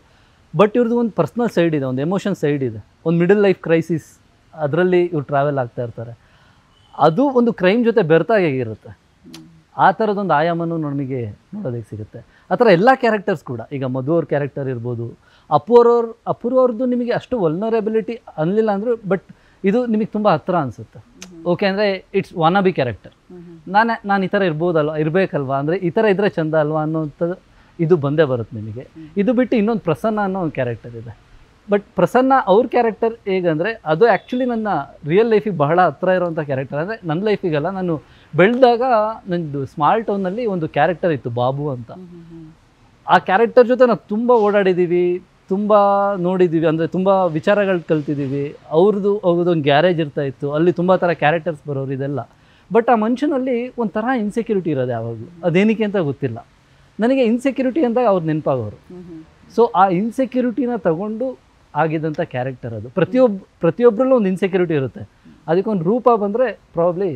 ಬಟ್ ಇವ್ರದ್ದು ಒಂದು ಪರ್ಸ್ನಲ್ ಸೈಡ್ ಇದೆ, ಒಂದು ಎಮೋಷನ್ ಸೈಡ್ ಇದೆ, ಒಂದು ಮಿಡಲ್ ಲೈಫ್ ಕ್ರೈಸಿಸ್, ಅದರಲ್ಲಿ ಇವ್ರು ಟ್ರಾವೆಲ್ ಆಗ್ತಾ ಇರ್ತಾರೆ. ಅದು ಒಂದು ಕ್ರೈಮ್ ಜೊತೆ ಬೆರ್ತಾಗಿರುತ್ತೆ. ಆ ಥರದೊಂದು ಆಯಾಮನೂ ನಮಗೆ ನೋಡೋದಕ್ಕೆ ಸಿಗುತ್ತೆ. ಆ ಥರ ಎಲ್ಲ ಕ್ಯಾರೆಕ್ಟರ್ಸ್ ಕೂಡ, ಈಗ ಮಧು ಅವ್ರ ಕ್ಯಾರೆಕ್ಟರ್ ಇರ್ಬೋದು, ಅಪೂರ್ವವ್ರದ್ದು ನಿಮಗೆ ಅಷ್ಟು ವಲ್ನರೇಬಿಲಿಟಿ ಅನ್ನಲಿಲ್ಲ ಅಂದರೂ, ಬಟ್ ಇದು ನಿಮಗೆ ತುಂಬ ಹತ್ತಿರ ಅನಿಸುತ್ತೆ. ಓಕೆ, ಅಂದರೆ ಇಟ್ಸ್ ಒನ್ ಬಿ ಕ್ಯಾರೆಕ್ಟರ್. ನಾನು ಈ ಥರ ಇರಬೇಕಲ್ವಾ, ಅಂದರೆ ಈ ಥರ ಇದ್ದರೆ ಚೆಂದ ಅಲ್ವಾ ಅನ್ನೋಂಥದ್ದು ಇದು ಬಂದೇ ಬರುತ್ತೆ ನಿಮಗೆ. ಇದು ಬಿಟ್ಟು ಇನ್ನೊಂದು ಪ್ರಸನ್ನ ಅನ್ನೋ ಒಂದು ಕ್ಯಾರೆಕ್ಟರ್ ಇದೆ. ಬಟ್ ಪ್ರಸನ್ನ ಅವ್ರ ಕ್ಯಾರೆಕ್ಟರ್ ಹೇಗಂದರೆ ಅದು ಆ್ಯಕ್ಚುಲಿ ನನ್ನ ರಿಯಲ್ ಲೈಫಿಗೆ ಬಹಳ ಹತ್ತಿರ ಇರೋವಂಥ ಕ್ಯಾರೆಕ್ಟರ್. ಅಂದರೆ ನನ್ನ ಲೈಫಿಗಲ್ಲ, ನಾನು ಬೆಳೆದಾಗ ನನ್ನದು ಸ್ಮಾಲ್ ಟೌನಲ್ಲಿ ಒಂದು ಕ್ಯಾರೆಕ್ಟರ್ ಇತ್ತು, ಬಾಬು ಅಂತ. ಆ ಕ್ಯಾರೆಕ್ಟರ್ ಜೊತೆ ನಾವು ತುಂಬ ಓಡಾಡಿದ್ದೀವಿ, ತುಂಬ ನೋಡಿದ್ದೀವಿ, ಅಂದರೆ ತುಂಬ ವಿಚಾರಗಳು ಕಲ್ತಿದ್ದೀವಿ. ಅವ್ರದ್ದು ಒಂದು ಗ್ಯಾರೇಜ್ ಇರ್ತಾಯಿತ್ತು, ಅಲ್ಲಿ ತುಂಬ ಥರ ಕ್ಯಾರೆಕ್ಟರ್ಸ್ ಬರೋರು ಇದೆಲ್ಲ. ಬಟ್ ಆ ಮನುಷ್ಯನಲ್ಲಿ ಒಂಥರ ಇನ್ಸೆಕ್ಯೂರಿಟಿ ಇರೋದು ಯಾವಾಗಲೂ, ಅದೇನಕ್ಕೆ ಅಂತ ಗೊತ್ತಿಲ್ಲ ನನಗೆ. ಇನ್ಸೆಕ್ಯೂರಿಟಿ ಅಂತ ಅವ್ರು ನೆನಪಾಗೋರು. ಸೊ ಆ ಇನ್ಸೆಕ್ಯೂರಿಟಿನ ತಗೊಂಡು ಆಗಿದ್ದಂಥ ಕ್ಯಾರೆಕ್ಟರ್ ಅದು. ಪ್ರತಿಯೊಬ್ಬರಲ್ಲೂ ಒಂದು ಇನ್ಸೆಕ್ಯೂರಿಟಿ ಇರುತ್ತೆ, ಅದಕ್ಕೊಂದು ರೂಪ ಬಂದರೆ probably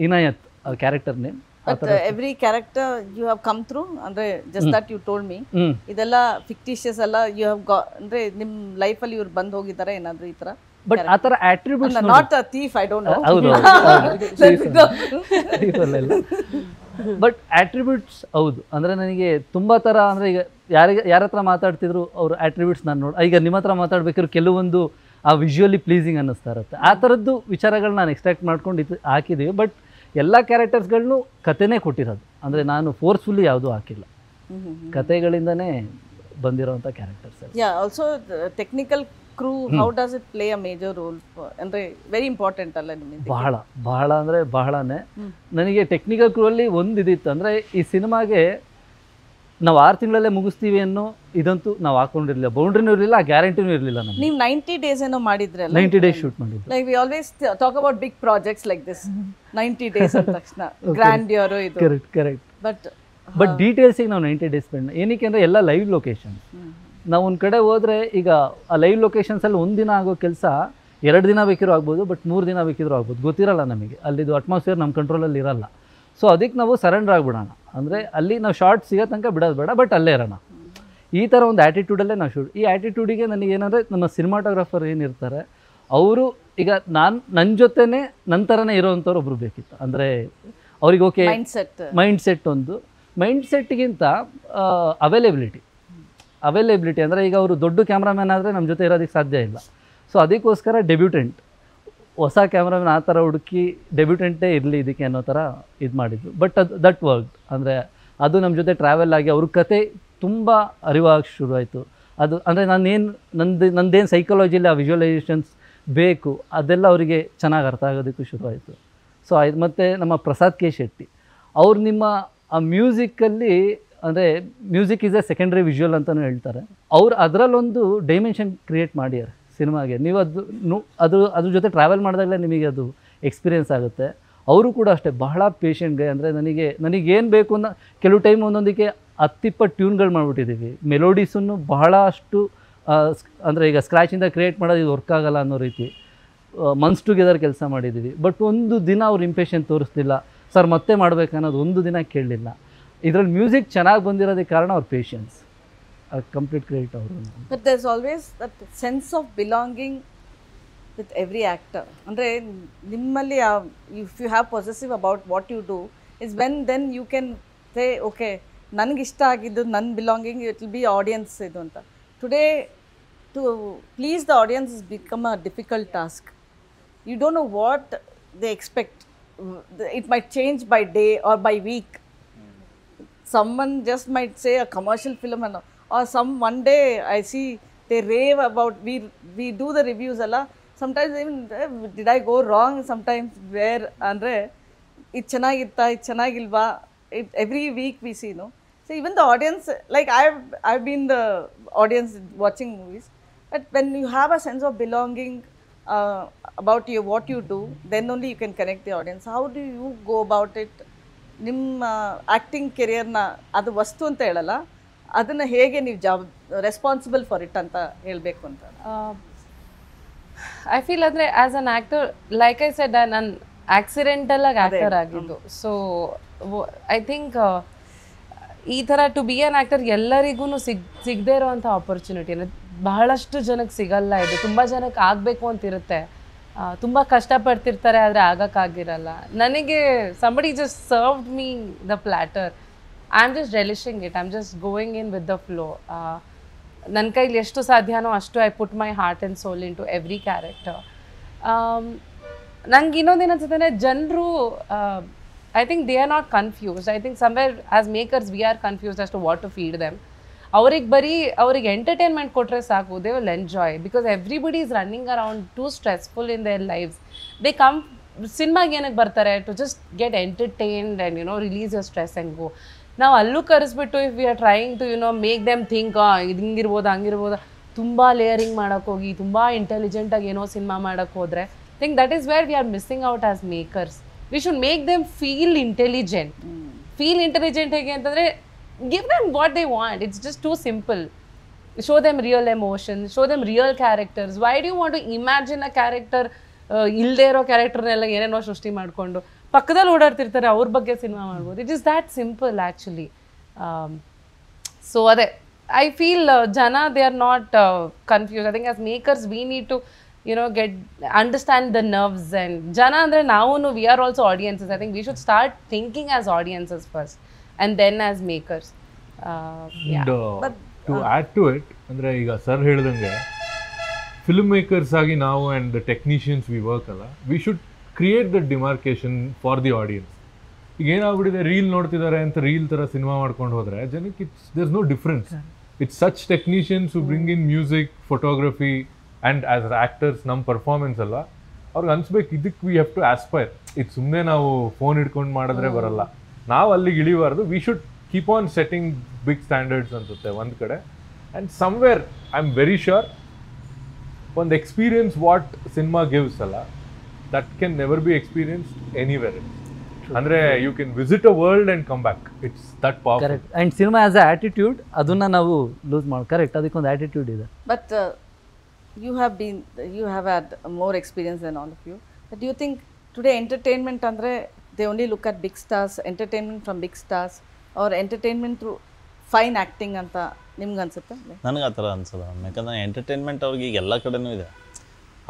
Inayat character name. But every character you have come through ಅಂದ್ರೆ just that you told me, ಇದೆಲ್ಲ ಫಿಕ್ಟಿಷಿಯಸ್ ಅಲ್ಲ, ಯು ಹ್ಯಾವ್ ಅಂದ್ರೆ ನಿಮ್ಮ ಲೈಫಲ್ಲಿ ಇವ್ರು ಬಂದು ಹೋಗಿದ್ದಾರೆ ಏನಾದರೂ ಈ ಥರ? ಬಟ್ ಆ ಥರ attributes not a thief, I don't know. ಹೌದು ಬಟ್ ಆಟ್ರಿಬ್ಯೂಟ್ಸ್ ಹೌದು. ಅಂದರೆ ನನಗೆ ತುಂಬ ಥರ, ಅಂದರೆ ಈಗ ಯಾರ ಹತ್ರ ಮಾತಾಡ್ತಿದ್ರು ಅವ್ರ ಆಟ್ರಿಬ್ಯೂಟ್ಸ್ ನಾನು ಈಗ ನಿಮ್ಮ ಹತ್ರ ಮಾತಾಡ್ಬೇಕಾದ್ರೆ ಕೆಲವೊಂದು ಆ ವಿಜುವಲಿ ಪ್ಲೀಸಿಂಗ್ ಅನ್ನಿಸ್ತಾ ಇರುತ್ತೆ. ಆ ಥರದ್ದು ವಿಚಾರಗಳು ನಾನು ಎಕ್ಸ್ಟ್ರಾಕ್ಟ್ ಮಾಡ್ಕೊಂಡು ಇದು ಹಾಕಿದ್ದೀವಿ. ಬಟ್ ಎಲ್ಲ ಕ್ಯಾರೆಕ್ಟರ್ಸ್ಗಳನ್ನೂ ಕತೆನೇ ಕೊಟ್ಟಿರೋದು, ಅಂದರೆ ನಾನು ಫೋರ್ಸ್ಫುಲ್ಲಿ ಯಾವುದೂ ಹಾಕಿಲ್ಲ, ಕತೆಗಳಿಂದನೇ ಬಂದಿರೋವಂಥ characters. Yeah, also technical crew, how does it play a major role? ಅಂದರೆ ವೆರಿ ಇಂಪಾರ್ಟೆಂಟ್ ಅಲ್ಲ ನಿಮಗೆ? ಬಹಳ ಅಂದರೆ ಬಹಳನೇ. ನನಗೆ ಟೆಕ್ನಿಕಲ್ ಕ್ರೂ ಅಲ್ಲಿ ಒಂದು ಇದಿತ್ತು, ಅಂದರೆ ಈ ಸಿನಿಮಾಗೆ ನಾವು 6 ತಿಂಗಳಲ್ಲೇ ಮುಗಿಸ್ತೀವಿ ಅನ್ನೋ ಇದಂತೂ ನಾವು ಹಾಕೊಂಡಿರಲಿಲ್ಲ, ಬೌಂಡ್ರಿನೂ ಇರಲಿಲ್ಲ, ಗ್ಯಾರಂಟಿನೂ ಇರಲಿಲ್ಲ ನಮಗೆ. ನೀವು 90 days ಏನೋ ಮಾಡಿದ್ರಲ್ಲ? 90 days ಶೂಟ್ ಮಾಡಿದ್ದು. Like we always talk about big projects like this. 90 days ಅಂದ ತಕ್ಷಣ ಗ್ರ್ಯಾಂಡಿಯರ್ ಇದು. ಕರೆಕ್ಟ್. ಬಟ್ ಡೀಟೇಲ್ಸಿಗೆ ನಾವು 90 days ಸ್ಪೆಂಡ್. ಏನಕ್ಕೆ ಅಂದರೆ ಎಲ್ಲ ಲೈವ್ ಲೊಕೇಶನ್. ನಾವು ಒಂದು ಕಡೆ ಹೋದರೆ ಈಗ ಆ ಲೈವ್ ಲೊಕೇಶನ್ಸಲ್ಲಿ ಒಂದಿನ ಆಗೋ ಕೆಲಸ 2 ದಿನ ಬೇಕಿರೋ ಆಗ್ಬೋದು, ಬಟ್ 3 ದಿನ ಬೇಕಿದ್ರೂ ಆಗ್ಬೋದು, ಗೊತ್ತಿರಲ್ಲ ನಮಗೆ. ಅಲ್ಲಿದು ಅಟ್ಮಾಸ್ಫಿಯರ್ ನಮ್ಮ ಕಂಟ್ರೋಲಲ್ಲಿ ಇರಲ್ಲ. ಸೊ ಅದಕ್ಕೆ ನಾವು ಸರೆಂಡರ್ ಆಗಿಬಿಡೋಣ, ಅಂದರೆ ಅಲ್ಲಿ ನಾವು ಶಾರ್ಟ್ ಸಿಗೋ ತನಕ ಬಿಡೋದು ಬೇಡ, ಬಟ್ ಅಲ್ಲೇ ಇರೋಣ, ಈ ಥರ ಒಂದು ಆ್ಯಟಿಟ್ಯೂಡಲ್ಲೇ ನಾವು ಶೂಟ್. ಈ ಆ್ಯಟಿಟ್ಯೂಡಿಗೆ ನನಗೇನಂದರೆ ನಮ್ಮ ಸಿನಿಮಾಟೋಗ್ರಾಫರ್ ಏನಿರ್ತಾರೆ ಅವರು ಈಗ ನನ್ನ ಜೊತೆನೇ ನನ್ನ ಥರನೇ ಇರೋವಂಥವ್ರು ಒಬ್ಬರು ಬೇಕಿತ್ತು. ಅಂದರೆ ಅವ್ರಿಗೆ ಓಕೆ ಮೈಂಡ್ ಸೆಟ್ ಒಂದು, ಮೈಂಡ್ ಸೆಟ್ಗಿಂತ ಅವೈಲೇಬಿಲಿಟಿ ಅಂದರೆ ಈಗ ಅವರು ದೊಡ್ಡ ಕ್ಯಾಮ್ರಾಮ್ಯಾನ್ ಆದರೆ ನಮ್ಮ ಜೊತೆ ಇರೋದಕ್ಕೆ ಸಾಧ್ಯ ಇಲ್ಲ. ಸೊ ಅದಕ್ಕೋಸ್ಕರ ಡೆಬ್ಯೂಟೆಂಟ್, ಹೊಸ ಕ್ಯಾಮ್ರಾಮನ್ ಆ ಥರ ಹುಡುಕಿ ಡೆಬ್ಯೂಟೆಂಟೇ ಇರಲಿ ಇದಕ್ಕೆ ಅನ್ನೋ ಥರ ಇದು ಮಾಡಿದ್ದು. But that work. ಅಂದರೆ ಅದು ನಮ್ಮ ಜೊತೆ ಟ್ರಾವೆಲ್ ಆಗಿ ಅವ್ರ ಕತೆ ತುಂಬ ಅರಿವಾಗಿ ಶುರುವಾಯಿತು. ಅದು ಅಂದರೆ ನಂದೇನು ಸೈಕಾಲಜಿಲಿ ಆ ವಿಜುವಲೈಸೇಷನ್ಸ್ ಬೇಕು ಅದೆಲ್ಲ ಅವರಿಗೆ ಚೆನ್ನಾಗಿ ಅರ್ಥ ಆಗೋದಕ್ಕೂ ಶುರುವಾಯಿತು. ಸೊ ಇದು ಮತ್ತು ನಮ್ಮ ಪ್ರಸಾದ್ ಕೆ ಶೆಟ್ಟಿ ಅವ್ರು ನಿಮ್ಮ ಆ ಮ್ಯೂಸಿಕಲ್ಲಿ, ಅಂದರೆ music is A secondary visual ಅಂತಲೂ ಹೇಳ್ತಾರೆ. ಅವ್ರು ಅದರಲ್ಲೊಂದು ಡೈಮೆನ್ಷನ್ ಕ್ರಿಯೇಟ್ ಮಾಡ್ಯಾರೆ ಸಿನಿಮಾಗೆ. ನೀವು ಅದ್ರ ಜೊತೆ ಟ್ರಾವೆಲ್ ಮಾಡಿದಾಗಲೇ ನಿಮಗೆ ಅದು ಎಕ್ಸ್ಪೀರಿಯೆನ್ಸ್ ಆಗುತ್ತೆ. ಅವರು ಕೂಡ ಅಷ್ಟೇ ಬಹಳ ಪೇಷೆಂಟ್ಗೆ. ಅಂದರೆ ನನಗೇನು ಬೇಕು ಅನ್ನೋ ಕೆಲವು ಟೈಮ್ ಒಂದೊಂದಕ್ಕೆ 10-20 ಟ್ಯೂನ್ಗಳು ಮಾಡಿಬಿಟ್ಟಿದ್ದೀವಿ. ಮೆಲೋಡೀಸನ್ನು ಬಹಳಷ್ಟು ಅಂದರೆ ಈಗ ಸ್ಕ್ರ್ಯಾಚಿಂದ ಕ್ರಿಯೇಟ್ ಮಾಡೋದು ಇದು ವರ್ಕ್ ಆಗಲ್ಲ ಅನ್ನೋ ರೀತಿ ಮಂತ್ಸ್ ಟುಗೆದರ್ ಕೆಲಸ ಮಾಡಿದ್ದೀವಿ. ಬಟ್ ಒಂದು ದಿನ ಅವ್ರು ಇಂಪೇಷನ್ ತೋರಿಸ್ತಿಲ್ಲ, ಸರ್ ಮತ್ತೆ ಮಾಡಬೇಕನ್ನೋದು ಒಂದು ದಿನ ಕೇಳಲಿಲ್ಲ. ಇದರಲ್ಲಿ ಮ್ಯೂಸಿಕ್ ಚೆನ್ನಾಗಿ ಬಂದಿರೋದಕ್ಕೆ ಕಾರಣ ಅವ್ರ ಪೇಷನ್ಸ್, ಕಂಪ್ಲೀಟ್ ಕ್ರೆಡಿಟ್ ಅವರು. But there is always that sense of belonging with every actor. ಅಂದರೆ ನಿಮ್ಮಲ್ಲಿ if you have possessive about what you do is when then you can say okay ನನಗಿಷ್ಟ ಆಗಿದ್ದು ನನ್ನ belonging it will be audience ಇದು ಅಂತ. Today to please the audience is become a difficult task. You don't know what they expect. It might change by day or by weak. Someone just might say a commercial film or one day I see they rave about, we do the reviews alla, sometimes even did I go wrong sometimes where andre it chenagitta it chenagilva, every week we see, no. So even the audience, like I've been the audience watching movies, but when you have a sense of belonging about what you do, then only you can connect the audience. How do you go about it? ನಿಮ್ಮ ಆ್ಯಕ್ಟಿಂಗ್ ಕೆರಿಯರ್ನ ಅದು ವಸ್ತು ಅಂತ ಹೇಳಲ್ಲ, ಅದನ್ನು ಹೇಗೆ ನೀವು ರೆಸ್ಪಾನ್ಸಿಬಲ್ ಫಾರ್ ಇಟ್ ಅಂತ ಹೇಳಬೇಕು ಅಂತ. ಐ ಫೀಲ್ ಅಂದರೆ as an actor, like I said, ನಾನು ಆಕ್ಸಿಡೆಂಟಲಾಗಿ ಆ್ಯಕ್ಟರ್ ಆಗಿದ್ದು. ಸೊ ಐ ಥಿಂಕ್ ಈ ಥರ ಟು ಬಿ ಆನ್ ಆ್ಯಕ್ಟರ್ ಎಲ್ಲರಿಗೂ ಸಿಗದೇ ಇರೋವಂಥ ಆಪರ್ಚುನಿಟಿ ಬಹಳಷ್ಟು ಜನಕ್ಕೆ ಸಿಗಲ್ಲ. ಇದು ತುಂಬ ಜನಕ್ಕೆ ಆಗಬೇಕು ಅಂತಿರುತ್ತೆ, ತುಂಬ ಕಷ್ಟಪಡ್ತಿರ್ತಾರೆ, ಆದರೆ ಆಗೋಕ್ಕಾಗಿರಲ್ಲ. ನನಗೆ somebody just served me the platter. I'm just relishing it. I'm just going in with the flow. ನನ್ನ ಕೈಲಿ ಎಷ್ಟು ಸಾಧ್ಯನೋ ಅಷ್ಟು I put my heart and soul in to every character. ನಂಗೆ ಇನ್ನೊಂದೇನು ಅನ್ಸುತ್ತೆ, ಜನರು I think they are not confused. I think somewhere as makers we are confused as to what to feed them. ಅವ್ರಿಗೆ ಎಂಟರ್ಟೈನ್ಮೆಂಟ್ ಕೊಟ್ಟರೆ ಸಾಕು, they will enjoy. Because everybody is running around too stressful in their lifes. They come ಸಿನಿಮಾಗೆ ಏನಕ್ಕೆ ಬರ್ತಾರೆ? To just get entertained and release your stress and ಗೋ. ನಾವು ಅಲ್ಲೂ ಕರೆಸ್ಬಿಟ್ಟು if we are trying to make them think ಇದು ಹಿಂಗಿರ್ಬೋದು ಹಂಗಿರ್ಬೋದು, ತುಂಬ ಲೇಯರಿಂಗ್ ಮಾಡೋಕ್ಕೋಗಿ ತುಂಬ ಇಂಟೆಲಿಜೆಂಟಾಗಿ ಏನೋ ಸಿನಿಮಾ ಮಾಡೋಕ್ಕೆ ಹೋದರೆ think that is where we are missing out as makers. We should make them feel intelligent. Feel intelligent ಹೇಗೆ ಅಂತಂದರೆ give them what they want. It's just too simple. Show them real emotions, show them real characters. Why do you want to imagine a character ಇಲ್ಲದೆ ಇರೋ ಕ್ಯಾರೆಕ್ಟರ್ನೆಲ್ಲ ಏನೇನೋ ಸೃಷ್ಟಿ ಮಾಡಿಕೊಂಡು ಪಕ್ಕದಲ್ಲಿ ಓಡಾಡ್ತಿರ್ತಾರೆ, ಅವ್ರ ಬಗ್ಗೆ ಸಿನಿಮಾ ಮಾಡ್ಬೋದು. It is that simple actually. So ಅದೇ ಐ ಫೀಲ್ ಜನ they are not confuse. I think as makers we need to understand the nerves. And ಜನ ಅಂದರೆ ನಾವು we are also audiences. I think we should start thinking as audiences first and then as makers. To add to it, ಅಂದ್ರೆ ಈಗ ಸರ್ ಹೇಳಿದಂಗೆ ಫಿಲ್ಮ್ ಮೇಕರ್ಸ್ ಆಗಿ ನಾವು and the technicians we work ಅಲ್ಲ, we should create the demarcation for the audience. ಈಗ ಏನಾಗ್ಬಿಟ್ಟಿದೆ, ರೀಲ್ ನೋಡ್ತಿದ್ದಾರೆ ಅಂತ ರೀಲ್ ಥರ ಸಿನಿಮಾ ಮಾಡ್ಕೊಂಡು ಹೋದರೆ ಜನಕ್ಕೆ there is no difference. It's such technicians who bring in music, photography and as actors ನಮ್ಮ ಪರ್ಫಾರ್ಮೆನ್ಸ್ ಅಲ್ಲ, ಅವ್ರಿಗೆ ಅನ್ಸ್ಬೇಕು ಇದಕ್ಕೆ ವಿ ಹ್ಯಾವ್ ಟು ಆಸ್ಪೈರ್. ಇದು ಸುಮ್ಮನೆ ನಾವು ಫೋನ್ ಹಿಡ್ಕೊಂಡು ಮಾಡಿದ್ರೆ ಬರಲ್ಲ, ನಾವು ಅಲ್ಲಿಗೆ ಇಳಿಬಾರ್ದು. We should keep on setting big standards ಅನ್ಸುತ್ತೆ ಒಂದು ಕಡೆ. And somewhere I am very sure ಒಂದು ಎಕ್ಸ್ಪೀರಿಯನ್ಸ್ ವಾಟ್ ಸಿನಿಮಾ ಗಿವ್ಸ್ ಅಲ್ಲ, that can never be experienced anywhere. ಅಂದರೆ you can visit a world and come back. It's that powerful. Correct. And cinema as a attitude ಅದನ್ನು ನಾವು ಲೂಸ್ ಮಾಡಿ. ಕರೆಕ್ಟ್, ಅದಕ್ಕೊಂದು ಆ್ಯಟಿಟ್ಯೂಡ್ ಇದೆ. But you have had more experience than all of you. But do you think today entertainment andre they only look at big stars, entertainment from big stars, or entertainment through fine acting ಅಂತ ನಿಮ್ಗೆ ಅನ್ಸುತ್ತೆ? ನನಗೆ ಆ ಥರ ಅನ್ಸಲ್ಲ. ಯಾಕಂದರೆ ಎಂಟರ್ಟೈನ್ಮೆಂಟ್ ಅವ್ರಿಗೆ ಈಗ ಎಲ್ಲ ಕಡೆನೂ ಇದೆ.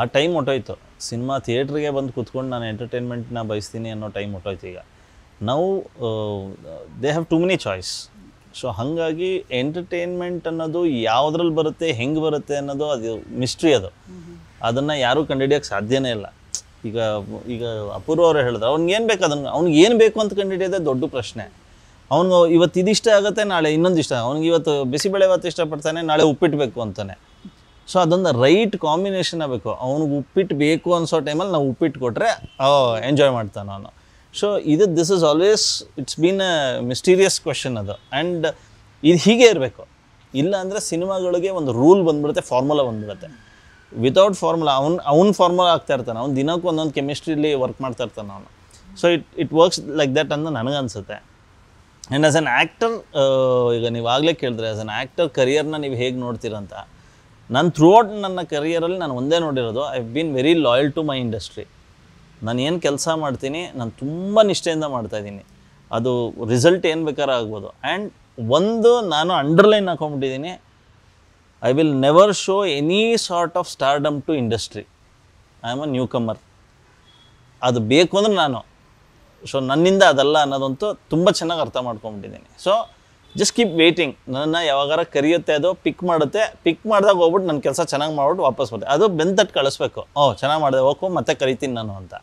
ಆ ಟೈಮ್ ಹೊಟ್ಟೋಯ್ತು. ಸಿನಿಮಾ ಥಿಯೇಟ್ರಿಗೆ ಬಂದು ಕೂತ್ಕೊಂಡು ನಾನು ಎಂಟರ್ಟೈನ್ಮೆಂಟ್ನ ಬಯಸ್ತೀನಿ ಅನ್ನೋ ಟೈಮ್ ಹೊಟ್ಟೋಯ್ತು. ಈಗ ನಾವು they have too many choice. So ಹಾಗಾಗಿ ಎಂಟರ್ಟೈನ್ಮೆಂಟ್ ಅನ್ನೋದು ಯಾವುದ್ರಲ್ಲಿ ಬರುತ್ತೆ, ಹೆಂಗೆ ಬರುತ್ತೆ ಅನ್ನೋದು ಅದು ಮಿಸ್ಟ್ರಿ. ಅದನ್ನು ಯಾರೂ ಕಂಡುಹಿಡಿಯೋಕ್ಕೆ ಸಾಧ್ಯನೇ ಇಲ್ಲ. ಈಗ ಅಪೂರ್ವ ಅವರು ಹೇಳಿದ್ರು, ಅವ್ನಿಗೇನು ಬೇಕು ಅವ್ನಿಗೆ ಏನು ಬೇಕು ಅಂತ ಕಂಡುಹಿಡಿಯೋದೇ ದೊಡ್ಡ ಪ್ರಶ್ನೆ. ಅವ್ನಿಗೆ ಇವತ್ತು ಇದಿಷ್ಟ ಆಗುತ್ತೆ, ನಾಳೆ ಇನ್ನೊಂದು ಇಷ್ಟ. ಅವ್ನಿಗೆ ಇವತ್ತು ಬಿಸಿಬೇಳೆ ಭಾತ್ ಇಷ್ಟಪಡ್ತಾನೆ, ನಾಳೆ ಉಪ್ಪಿಟ್ಟು ಬೇಕು ಅಂತಾನೆ. ಸೊ ಅದೊಂದು ರೈಟ್ ಕಾಂಬಿನೇಷನ್ ಆಗಬೇಕು. ಅವ್ನಿಗೆ ಉಪ್ಪಿಟ್ಟು ಬೇಕು ಅನ್ಸೋ ಟೈಮಲ್ಲಿ ನಾವು ಉಪ್ಪಿಟ್ಟು ಕೊಟ್ಟರೆ ಎಂಜಾಯ್ ಮಾಡ್ತಾನೆ ಅವನು. So this is always it's been a mysterious question ಅದು. ಆ್ಯಂಡ್ ಇದು ಹೀಗೆ ಇರಬೇಕು. ಇಲ್ಲ ಅಂದರೆ ಸಿನಿಮಾಗಳಿಗೆ ಒಂದು ರೂಲ್ ಬಂದ್ಬಿಡುತ್ತೆ, ಫಾರ್ಮುಲಾ ಬಂದ್ಬಿಡುತ್ತೆ. ವಿತೌಟ್ ಫಾರ್ಮುಲಾ ಅವ್ನ ಫಾರ್ಮುಲಾ ಆಗ್ತಾ ಇರ್ತಾನೆ. ಅವ್ನು ದಿನಕ್ಕೂ ಒಂದೊಂದು ಕೆಮಿಸ್ಟ್ರಿಲಿ ವರ್ಕ್ ಮಾಡ್ತಾ ಇರ್ತಾನೆ ಅವನು. So it works like that ಅಂತ ನನಗನ್ಸುತ್ತೆ. ಆ್ಯಂಡ್ ಆ್ಯಸ್ ಅನ್ ಆ್ಯಕ್ಟರ್, ಈಗ ನೀವು ಆಗಲೇ ಕೇಳಿದ್ರೆ ಆ್ಯಸ್ ಅನ್ ಆ್ಯಕ್ಟರ್ ಕರಿಯರ್ನ ನೀವು ಹೇಗೆ ನೋಡ್ತೀರಂತ. ನಾನು ಥ್ರೂಔಟ್ ನನ್ನ ಕರಿಯರಲ್ಲಿ ನಾನು ಒಂದೇ ನೋಡಿರೋದು, I have been very loyal to my industry. ನಾನು ಏನು ಕೆಲಸ ಮಾಡ್ತೀನಿ ನಾನು ತುಂಬ ನಿಷ್ಠೆಯಿಂದ ಮಾಡ್ತಾಯಿದ್ದೀನಿ. ಅದು ರಿಸಲ್ಟ್ ಏನು ಬೇಕಾದ್ರೂ ಆಗ್ಬೋದು. ಆ್ಯಂಡ್ ಒಂದು ನಾನು ಅಂಡರ್ಲೈನ್ ಹಾಕೊಂಡ್ಬಿಟ್ಟಿದ್ದೀನಿ, I will never show any sort of stardom to industry. I am a newcomer. ಅದು ಬೇಕು ಅಂದ್ರೆ ನಾನು. ಸೊ ನನ್ನಿಂದ ಅದಲ್ಲ ಅನ್ನೋದಂತೂ ತುಂಬ ಚೆನ್ನಾಗಿ ಅರ್ಥ ಮಾಡ್ಕೊಂಬಿಟ್ಟಿದ್ದೀನಿ. So just keep waiting. ನನ್ನ ಯಾವಾಗಾರ ಕರಿಯುತ್ತೆ, ಅದು ಪಿಕ್ ಮಾಡುತ್ತೆ. ಪಿಕ್ ಮಾಡಿದಾಗ ಹೋಗ್ಬಿಟ್ಟು ನನ್ನ ಕೆಲಸ ಚೆನ್ನಾಗಿ ಮಾಡ್ಬಿಟ್ಟು ವಾಪಸ್ ಬರುತ್ತೆ. ಅದು ಬೆಂತಟ್ಟು ಕಳಿಸ್ಬೇಕು. ಚೆನ್ನಾಗಿ ಮಾಡಿದೆ, ಓಕೋ ಮತ್ತೆ ಕರಿತೀನಿ ನಾನು ಅಂತ.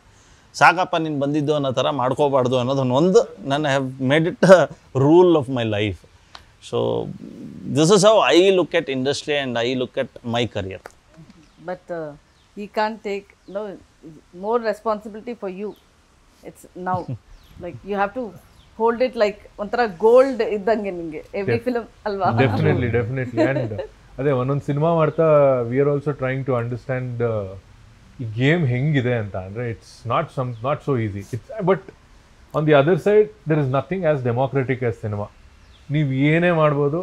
ಸಾಕಪ್ಪ ನೀನು ಬಂದಿದ್ದು ಅನ್ನೋ ಥರ ಮಾಡ್ಕೋಬಾರ್ದು ಅನ್ನೋದನ್ನೊಂದು ನನ್ನ have made it a rule of my life. So this is how I look at industry and I look at my career. But he can't take more responsibility for you. It's now like you have to hold it like ಒಂಥರ ಗೋಲ್ಡ್ ಇದ್ದಂಗೆ ನಿಮಗೆ ಎವ್ರಿ ಫಿಲ್ಮ್ ಅಲ್ವಾ? ಡೆಫಿನೆಟ್ಲಿ. ಆ್ಯಂಡ್ ಅದೇ ಒಂದೊಂದು ಸಿನಿಮಾ ಮಾಡ್ತಾ we are also trying to understand ಈ ಗೇಮ್ ಹೆಂಗಿದೆ ಅಂತ. ಅಂದರೆ it's not so easy. But on the other side there is nothing as democratic as cinema. ನೀವು ಏನೇ ಮಾಡ್ಬೋದು.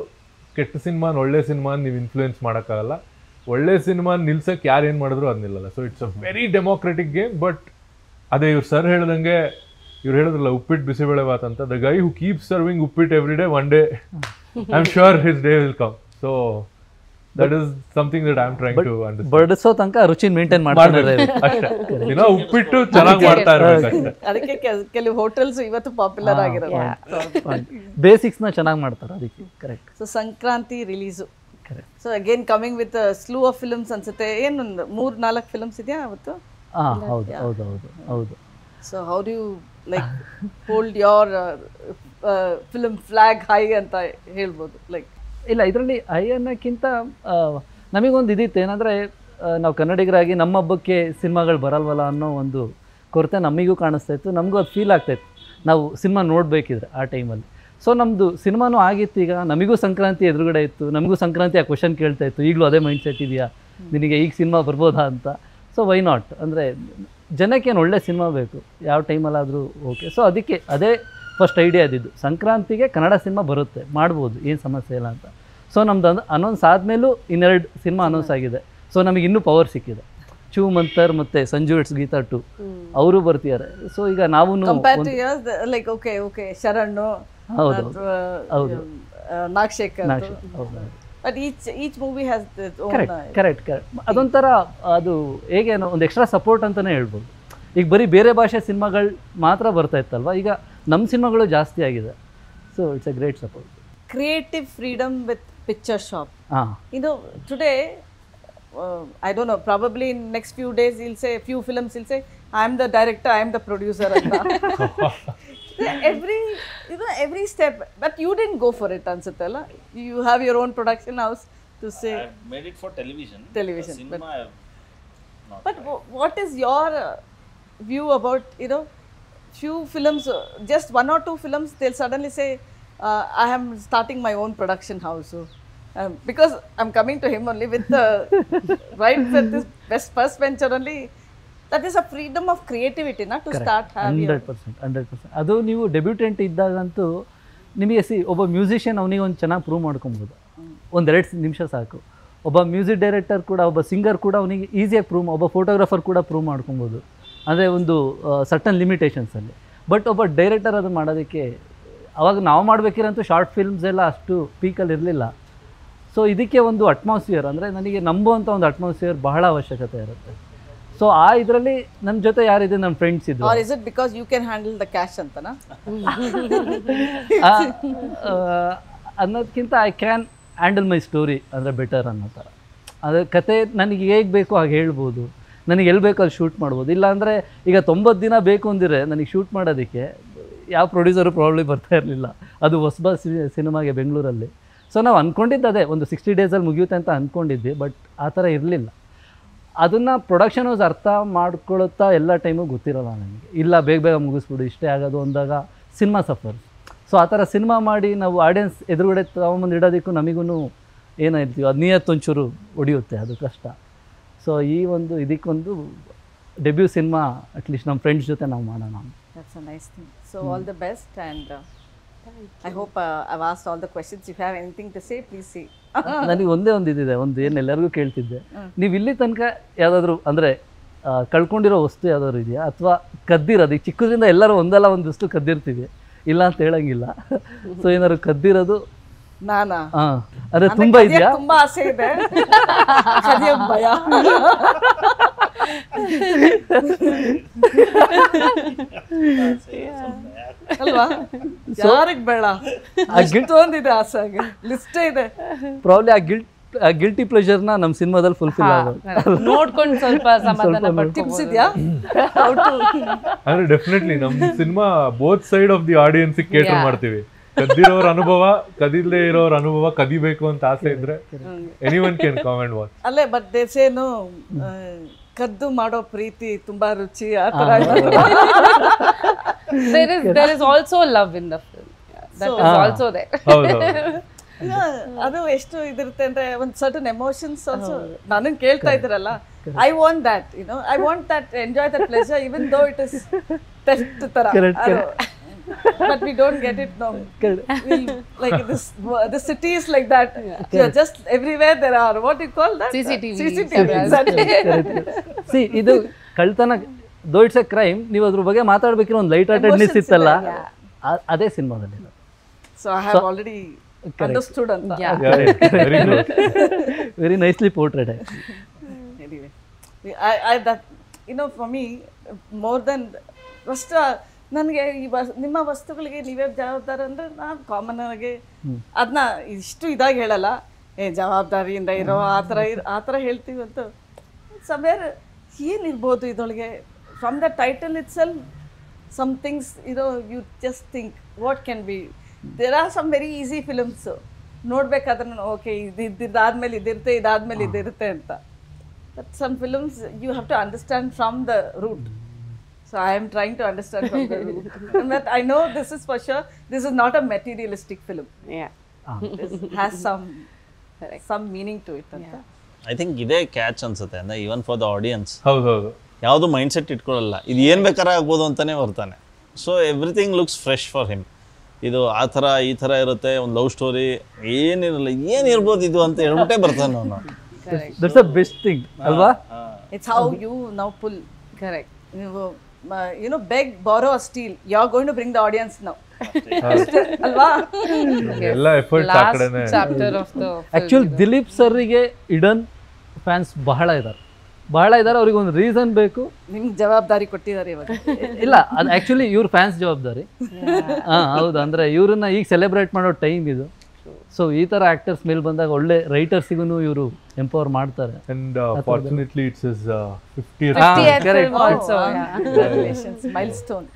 ಕೆಟ್ಟ ಸಿನಿಮಾನ ಒಳ್ಳೆ ಸಿನಿಮಾನ ನೀವು ಇನ್ಫ್ಲೂಯೆನ್ಸ್ ಮಾಡೋಕ್ಕಾಗಲ್ಲ. ಒಳ್ಳೆ ಸಿನಿಮಾ ನಿಲ್ಸಕ್ಕೆ ಯಾರು ಏನು ಮಾಡಿದ್ರು ಅದು ನಿಲ್ಲಲ್ಲ. So it's a very democratic game. But ಅದೇ ಇವ್ರು ಸರ್ ಹೇಳ್ದಂಗೆ, ಇವ್ರು ಹೇಳಿದ್ರಲ್ಲ ಉಪ್ಪಿಟ್ಟು ಬಿಸಿಬೇಳೆ ಭಾತ್ ಅಂತ, the guy who keep serving uppittu every day, one day I am sure his day will come. So that is something that I am trying to understand. ಬಡಿಸೋ ತನಕ ರುಚಿ ಮೇಂಟೈನ್ ಮಾಡ್ತಾರೆ ಅಷ್ಟೇ. ದಿನ ಉಪ್ಪಿಟ್ಟು ಚೆನ್ನಾಗಿ ಮಾಡ್ತಾ ಇರ್ಬೇಕು. ಅದಕ್ಕೆ ಕೆಲವು ಹೋಟೆಲ್ಸ್ ಇವತ್ತು ಪಾಪ್ಯುಲರ್ ಆಗಿರೋದು. ಬೇಸಿಕ್ಸ್ನ ಚೆನ್ನಾಗಿ ಮಾಡ್ತಾರೆ ಅದಕ್ಕೆ. Correct. So Sankranti release. So again coming with slew of films ಅನ್ಸುತ್ತೆ. ಏನೊಂದು 3-4 ಫಿಲ್ಮ್ಸ್ ಇದೆಯಾ ಅವತ್ತು? ಹೌದು. So how do you like hold your film flag high ಅಂತ ಹೇಳ್ಬೋದು? ಲೈಕ್ ಇಲ್ಲ, ಇದರಲ್ಲಿ ಹೈ ಅನ್ನೋಕ್ಕಿಂತ ನಮಗೊಂದು ಇದಿತ್ತು. ಏನಂದರೆ ನಾವು ಕನ್ನಡಿಗರಾಗಿ ನಮ್ಮ ಹಬ್ಬಕ್ಕೆ ಸಿನಿಮಾಗಳು ಬರಲ್ವಲ್ಲ ಅನ್ನೋ ಒಂದು ಕೊರತೆ ನಮಗೂ ಕಾಣಿಸ್ತಾ ಇತ್ತು. ನಮಗೂ ಅದು ಫೀಲ್ ಆಗ್ತಾಯಿತ್ತು ನಾವು ಸಿನಿಮಾ ನೋಡಬೇಕಿದ್ರೆ ಆ ಟೈಮಲ್ಲಿ. ಸೊ ನಮ್ಮದು ಸಿನಿಮಾನೂ ಆಗಿತ್ತು. ಈಗ ನಮಗೂ ಸಂಕ್ರಾಂತಿ ಎದುರುಗಡೆ ಇತ್ತು. ನಮಗೂ ಸಂಕ್ರಾಂತಿ ಆ ಕ್ವೆಶನ್ ಕೇಳ್ತಾ ಇತ್ತು. ಈಗಲೂ ಅದೇ ಮೈಂಡ್ ಸೆಟ್ ಇದೆಯಾ ನಿನಗೆ, ಈಗ ಸಿನಿಮಾ ಬರ್ಬೋದಾ ಅಂತ. So why not? ಅಂದರೆ ಜನಕ್ಕೇನು ಒಳ್ಳೆ ಸಿನಿಮಾ ಬೇಕು, ಯಾವ ಟೈಮಲ್ಲಾದರೂ ಓಕೆ. ಸೊ ಅದಕ್ಕೆ ಅದೇ ಫಸ್ಟ್ ಐಡಿಯಾ ಇದ್ದಿದ್ದು, ಸಂಕ್ರಾಂತಿಗೆ ಕನ್ನಡ ಸಿನಿಮಾ ಬರುತ್ತೆ, ಮಾಡ್ಬೋದು, ಏನು ಸಮಸ್ಯೆ ಇಲ್ಲ ಅಂತ. ಸೊ ನಮ್ದು ಅನೌನ್ಸ್ ಆದಮೇಲೂ 2 ಸಿನಿಮಾ ಅನೌನ್ಸ್ ಆಗಿದೆ. ಸೊ ನಮಗೆ ಇನ್ನೂ ಪವರ್ ಸಿಕ್ಕಿದೆ. ಚೂ ಮಂತರ್ ಮತ್ತು ಸಂಜು ಇಟ್ಸ್ ಗೀತಾ 2 ಅವರು ಬರ್ತಿದ್ದಾರೆ. ಸೊ ಈಗ ನಾವು compare to yours, like okay Sharan, ಹೌದು ಹೌದು ನಾಗಶೇಖರ್, ಹೌದು. but each movie has its own correct ಅದೊಂಥರ ಅದು ಹೇಗೆ ಒಂದು ಎಕ್ಸ್ಟ್ರಾ ಸಪೋರ್ಟ್ ಅಂತಲೇ ಹೇಳ್ಬೋದು. ಈಗ ಬರೀ ಬೇರೆ ಭಾಷೆ ಸಿನಿಮಾಗಳು ಮಾತ್ರ ಬರ್ತಾ ಇತ್ತಲ್ವ, ಈಗ ನಮ್ಮ ಸಿನಿಮಾಗಳು ಜಾಸ್ತಿ ಆಗಿದೆ. So it's A great support. creative freedom with picture shop. ಹಾಂ, You know, today, I don't know, probably in next few days he'll say, few films he'll say, I am the director, I am the producer. Every step, but you didn't go for it, ansutalla. You have your own production house to say. I made it for television. Cinema, I have not. but what is your view about, few films, just 1 or 2 films, they'll suddenly say, I am starting my own production house. So, because I'm coming to him only with the right with this first venture only. That is a freedom of creativity, to start having 100%. ಅದು ನೀವು ಡೆಬ್ಯೂಟೆಂಟ್ ಇದ್ದಾಗಂತೂ ನಿಮಗೆ ಒಬ್ಬ ಮ್ಯೂಸಿಷಿಯನ್ ಅವನಿಗೆ ಒಂದು ಚೆನ್ನಾಗಿ ಪ್ರೂವ್ ಮಾಡ್ಕೊಬೋದು. 1-2 ನಿಮಿಷ ಸಾಕು. ಒಬ್ಬ ಮ್ಯೂಸಿಕ್ ಡೈರೆಕ್ಟರ್ ಕೂಡ, ಒಬ್ಬ ಸಿಂಗರ್ ಕೂಡ ಅವನಿಗೆ ಈಸಿಯಾಗಿ ಒಬ್ಬ ಫೋಟೋಗ್ರಾಫರ್ ಕೂಡ ಪ್ರೂವ್ ಮಾಡ್ಕೊಬೋದು, ಅಂದರೆ ಒಂದು ಸರ್ಟನ್ ಲಿಮಿಟೇಷನ್ಸಲ್ಲಿ. ಬಟ್ ಒಬ್ಬ ಡೈರೆಕ್ಟರ್ ಅದು ಮಾಡೋದಕ್ಕೆ ಅವಾಗ ನಾವು ಮಾಡಬೇಕಿರೋಂಥ ಶಾರ್ಟ್ ಫಿಲ್ಮ್ಸ್ ಎಲ್ಲ ಅಷ್ಟು ಪೀಕಲ್ಲಿ ಇರಲಿಲ್ಲ. ಸೊ ಇದಕ್ಕೆ ಒಂದು ಅಟ್ಮಾಸ್ಫಿಯರ್, ಅಂದರೆ ನನಗೆ ನಂಬುವಂಥ ಒಂದು ಅಟ್ಮಾಸ್ಫಿಯರ್ ಬಹಳ ಅವಶ್ಯಕತೆ ಇರುತ್ತೆ. ಸೊ ಆ ಇದರಲ್ಲಿ ನನ್ನ ಜೊತೆ ಯಾರಿದೆ, ನನ್ನ ಫ್ರೆಂಡ್ಸ್ ಇದ್ರು. Or is it because you can handle the cash ಅಂತನಾ? ಅನ್ನೋದಕ್ಕಿಂತ I can handle my story ಅಂದರೆ ಬೆಟರ್ ಅನ್ನೋ ಥರ. ಅದು ಕತೆ ನನಗೆ ಹೇಗೆ ಬೇಕೋ ಹಾಗೆ ಹೇಳ್ಬೋದು, ನನಗೆ ಎಲ್ಲಿ ಬೇಕೋ ಅಲ್ಲಿ ಶೂಟ್ ಮಾಡ್ಬೋದು. ಇಲ್ಲಾಂದರೆ ಈಗ 90 ದಿನ ಬೇಕು ಅಂದಿದ್ರೆ ನನಗೆ ಶೂಟ್ ಮಾಡೋದಕ್ಕೆ ಯಾವ ಪ್ರೊಡ್ಯೂಸರು ಪ್ರಾಬ್ಲಿ ಬರ್ತಾ ಇರಲಿಲ್ಲ. ಅದು ಹೊಸಬ ಸಿನಿಮಾಗೆ ಬೆಂಗಳೂರಲ್ಲಿ. ಸೊ ನಾವು ಅಂದ್ಕೊಂಡಿದ್ದು ಅದೇ ಒಂದು 60 ಡೇಸಲ್ಲಿ ಮುಗಿಯುತ್ತೆ ಅಂತ ಅಂದ್ಕೊಂಡಿದ್ವಿ, ಬಟ್ ಆ ಥರ ಇರಲಿಲ್ಲ. ಅದನ್ನು ಪ್ರೊಡಕ್ಷನ್ ಹೌಸ್ ಅರ್ಥ ಮಾಡ್ಕೊಳುತ್ತಾ ಎಲ್ಲ ಟೈಮು ಗೊತ್ತಿರೋಲ್ಲ ನನಗೆ. ಇಲ್ಲ ಬೇಗ ಮುಗಿಸ್ಬಿಡು ಇಷ್ಟೇ ಆಗೋದು ಅಂದಾಗ ಸಿನಿಮಾ ಸಫರ್. ಸೊ ಆ ಥರ ಸಿನಿಮಾ ಮಾಡಿ ನಾವು ಆಡಿಯನ್ಸ್ ಎದುರುಗಡೆ ತೊಗೊಂಬಂದು ಇಡೋದಕ್ಕೂ ನಮಗೂ ಏನಾಯ್ತೀವಿ, ಅದು ನಿಯತ್ತೊಂಚೂರು ಹೊಡಿಯುತ್ತೆ, ಅದು ಕಷ್ಟ. ಸೊ ಈ ಒಂದು ಇದಕ್ಕೊಂದು ಡೆಬ್ಯೂ ಸಿನಿಮಾ ಅಟ್ಲೀಸ್ಟ್ ನಮ್ಮ ಫ್ರೆಂಡ್ಸ್ ಜೊತೆ ನಾವು ಮಾಡೋಣ. That's a nice thing. So all the best, and I hope I've asked all the questions. If you have anything to say, please say. ನನಗೆ ಒಂದೇ ಒಂದು ಇದಿದೆ, ಒಂದು ಏನು ಎಲ್ಲರಿಗೂ ಕೇಳ್ತಿದ್ದೆ, ನೀವು ಇಲ್ಲಿ ತನಕ ಯಾವುದಾದ್ರೂ ಅಂದರೆ ಕಳ್ಕೊಂಡಿರೋ ವಸ್ತು ಯಾವುದಾದ್ರು ಇದೆಯಾ, ಅಥವಾ ಕದ್ದಿರೋದು? ಈಗ ಚಿಕ್ಕದ್ರಿಂದ ಎಲ್ಲರೂ ಒಂದಲ್ಲ ಒಂದು ವಸ್ತು ಕದ್ದಿರ್ತೀವಿ, ಇಲ್ಲ ಅಂತ ಹೇಳಂಗಿಲ್ಲ. ಸೊ ಏನಾದ್ರು ಕದ್ದಿರೋದು? ನಾನಾ? ಅಂದರೆ ತುಂಬ ಇದೆಯಾ? ತುಂಬಾ ಆಸೆ ಇದೆ, ಕದಿಯೋಕ್ ಭಯ. ಅಲ್ವಾ? ಯಾರಿಗೆ ಬೇಡ, ಅಷ್ಟೊಂದಿದೆ ಆಸೆ, ಲಿಸ್ಟೇ ಇದೆ. ಪ್ರಾಬ್ಲಿ ಆ ಗಿಲ್ಟಿ ಪ್ಲೆಜರ್ನ ನಮ್ಮ ಸಿನಿಮಾದಲ್ಲಿ ಫುಲ್ಫಿಲ್ ಆಗೋದು ನೋಡ್ಕೊಂಡು ಸ್ವಲ್ಪ ಸಮಾಧಾನ ಪಡ್ತೀವಿ. ಟಿಪ್ಸ್ ಇದೆಯಾ? ಅಂದ್ರೆ ಡೆಫಿನೆಟ್ಲಿ ನಮ್ಮ cinema both side of the audience cater ಮಾಡ್ತೀವಿ. ಕದ್ದಿರೋರ ಅನುಭವ, ಕದಿಲ್ಲದೆ ಇರೋರ ಅನುಭವ, ಕದಿಬೇಕು ಅಂತ ಆಸೆ ಇದ್ರೆ anyone can come and watch. ಅಲ್ಲೇ ಬಟ್ ದೇಸೇನು ಕದ್ದು ಮಾಡೋ ಪ್ರೀತಿ ತುಂಬಾ ರುಚಿ, ಆ ತರ. There is also love in the film. That is also there. ಅದು ಎಷ್ಟು ಇದಿರುತ್ತೆ ಅಂದ್ರೆ ಒಂದು ಸರ್ಟನ್ ಎಮೋಷನ್ಸ್ ಆಲ್ಸೋ. ನಾನು ಕೇಳ್ತಾ ಇದ್ರಲ್ಲ, I want that, I want that, enjoy that pleasure even though it is test ತರ. But we don't get it now. Like the city is like that. You're just everywhere. There are, what you call that? CCTV. Exactly. See, ಇದು ಕಳ್ತನ, ದೋ ಇಟ್ಸ್ ಎ ಕ್ರೈಮ್, ನೀವು ಅದ್ರ ಬಗ್ಗೆ ಮಾತಾಡ್ಬೇಕಿರೋ ಒಂದು ಲೈಟ್ ಹಾರ್ಟೆಡ್ನೆಸ್ ಇತ್ತಲ್ಲ, ಅದೇ ಸಿನಿಮಾದಲ್ಲಿ. So I have already understood ಅಂತ. Very nicely portrayed. Anyway, I that for me more than first ನನಗೆ ನಿಮ್ಮ ವಸ್ತುಗಳಿಗೆ ನೀವೇ ಜವಾಬ್ದಾರ ಅಂದರೆ ನಾನು ಕಾಮನ್ ಆಗಿ ಅದನ್ನ ಇಷ್ಟು ಇದಾಗಿ ಹೇಳಲ್ಲ, ಜವಾಬ್ದಾರಿಯಿಂದ ಇರೋ ಆ ಥರ ಹೇಳ್ತೀವಿ ಅಂತ. ಸಮ್ವೇರ್ ಏನಿರ್ಬೋದು ಇದರೊಳಗೆ, from the title itself some things you just think what can be. There are some very easy films, ನೋಡ್ಬೇಕಾದ್ರೆ ಓಕೆ ಇದಾದ್ಮೇಲೆ ಇದಿರುತ್ತೆ, ಇದಾದ್ಮೇಲೆ ಇದಿರುತ್ತೆ ಅಂತ. But some films you have to understand from the root. So I am trying to understand from the root. But I know this is for sure, this is not a materialistic film. Yeah. This has some meaning to it. I think ಇದೇ ಕ್ಯಾಚ್ ಅನ್ಸುತ್ತೆ, ಅಂದ್ರೆ ಈವನ್ ಫಾರ್ ದ ಆಡಿಯನ್ಸ್. ಹೌದೌದು. ಯಾವುದು ಮೈಂಡ್ಸೆಟ್ ಇಟ್ಕೊಳ್ಳಲ್ಲ, ಇದು ಏನು ಬೇಕಾದ್ರೆ ಆಗ್ಬೋದು ಅಂತಲೇ ಬರ್ತಾನೆ. So everything looks fresh for him. ಇದು ಆ ಥರ ಈ ಥರ ಇರುತ್ತೆ, ಒಂದು ಲವ್ ಸ್ಟೋರಿ ಏನಿರಲ್ಲ, ಏನಿರ್ಬೋದು ಇದು ಅಂತ ಹೇಳ್ಬಿಟ್ಟೇ ಬರ್ತಾನೆ ಅವನು. ದಟ್ಸ್ ಅ ಬೆಸ್ಟ್ ಥಿಂಗ್ ಅಲ್ವಾ? It's how you now pull. Correct. You know, beg, borrow, or steal. You're going to bring the audience now. ಅಲ್ವಾ? ಎಲ್ಲ ಎಫರ್ಟ್ಸ್ ಆ Last ಕಡೆನೇ. chapter of the actually Dileep ಸರ್ರಿಗೆ ಇಡನ್ ಫ್ಯಾನ್ಸ್ ಬಹಳ ಇದ್ದಾರೆ, ಅವ್ರಿಗೆ ಒಂದು ರೀಸನ್ ಬೇಕು. ನಿಮ್ಗೆ ಜವಾಬ್ದಾರಿ ಕೊಟ್ಟಿದ್ದಾರೆ ಇವಾಗ. ಇಲ್ಲ, ಅದು ಆ್ಯಕ್ಚುಲಿ ಇವ್ರ ಫ್ಯಾನ್ಸ್ ಜವಾಬ್ದಾರಿ. ಹಾಂ ಹೌದು, ಅಂದರೆ ಇವ್ರನ್ನ ಈಗ ಸೆಲೆಬ್ರೇಟ್ ಮಾಡೋ ಟೈಮ್ ಇದು. ಸೊ ಈ ಥರ ಆ್ಯಕ್ಟರ್ಸ್ ಮೇಲೆ ಬಂದಾಗ ಒಳ್ಳೆ ರೈಟರ್ಸಿಗೂ ಇವರು ಎಂಪವರ್ ಮಾಡ್ತಾರೆ. And fortunately it's is 50th 50th correct. film also. Yeah. Congratulations, milestone.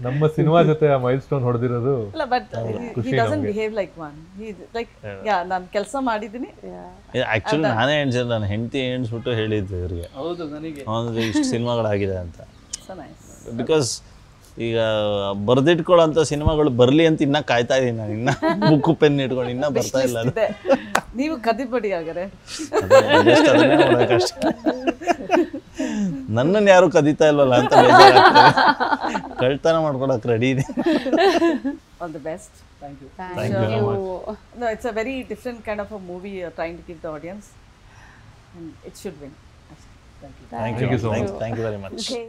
ನಮ್ಮ ಸಿನಿಮಾ ಜೊತೆ ಆ ಮೈಲ್ ಸ್ಟೋನ್ ಹೊಡೆದಿರೋದು. ಅಲ್ಲ, but he doesn't behave like one. He like, yeah, ನಾನು ಕೆಲಸ ಮಾಡಿದ್ದೀನಿ. ಆ್ಯಕ್ಚುಲಿ ನಾನೇ ಎಣ್ಸಿಲ್ಲ, ನನ್ನ ಹೆಂಡತಿ ಎಣ್ಸ್ಬಿಟ್ಟು ಹೇಳಿದ್ದು ಇವ್ರಿಗೆ, ಹೌದು, ನನಗೆ ಅಂದರೆ ಇಷ್ಟು ಸಿನಿಮಾಗಳಾಗಿದೆ ಅಂತ. So nice. ಬಿಕಾಸ್ ಈಗ ಬರೆದಿಟ್ಕೊಳ್ಳೋಂಥ ಸಿನಿಮಾಗಳು ಬರಲಿ ಅಂತ ಇನ್ನೂ ಕಾಯ್ತಾ ಇದ್ದೀನಿ ನಾನು, ಇನ್ನೂ ಬುಕ್ಕು ಪೆನ್ ಇಟ್ಕೊಂಡು ಇನ್ನೂ ಬರ್ತಾ ಇಲ್ಲ ಅದು. ಇದೆ. ನೀವು ಕದಿಬೇಡಿ ಹಾಗಾರೆ. Just ಅದನ್ನೇ ಮಾಡೋಕ್ಕಷ್ಟೇ. ನನ್ನನ್ನು ಯಾರು ಕದೀತಾ ಇಲ್ವಲ್ಲ ಅಂತ ಬೇಜಾರಾಗ್ತದೆ. ಕಳ್ತನ ಮಾಡ್ಕೊಳಕ್ಕೆ ರೆಡಿ ಇದೆ. All the best. Thank Thank you very much. No, it's a very different kind of a movie you're trying to give the audience, and it should win. Thank you so much. Thank you very much. Okay.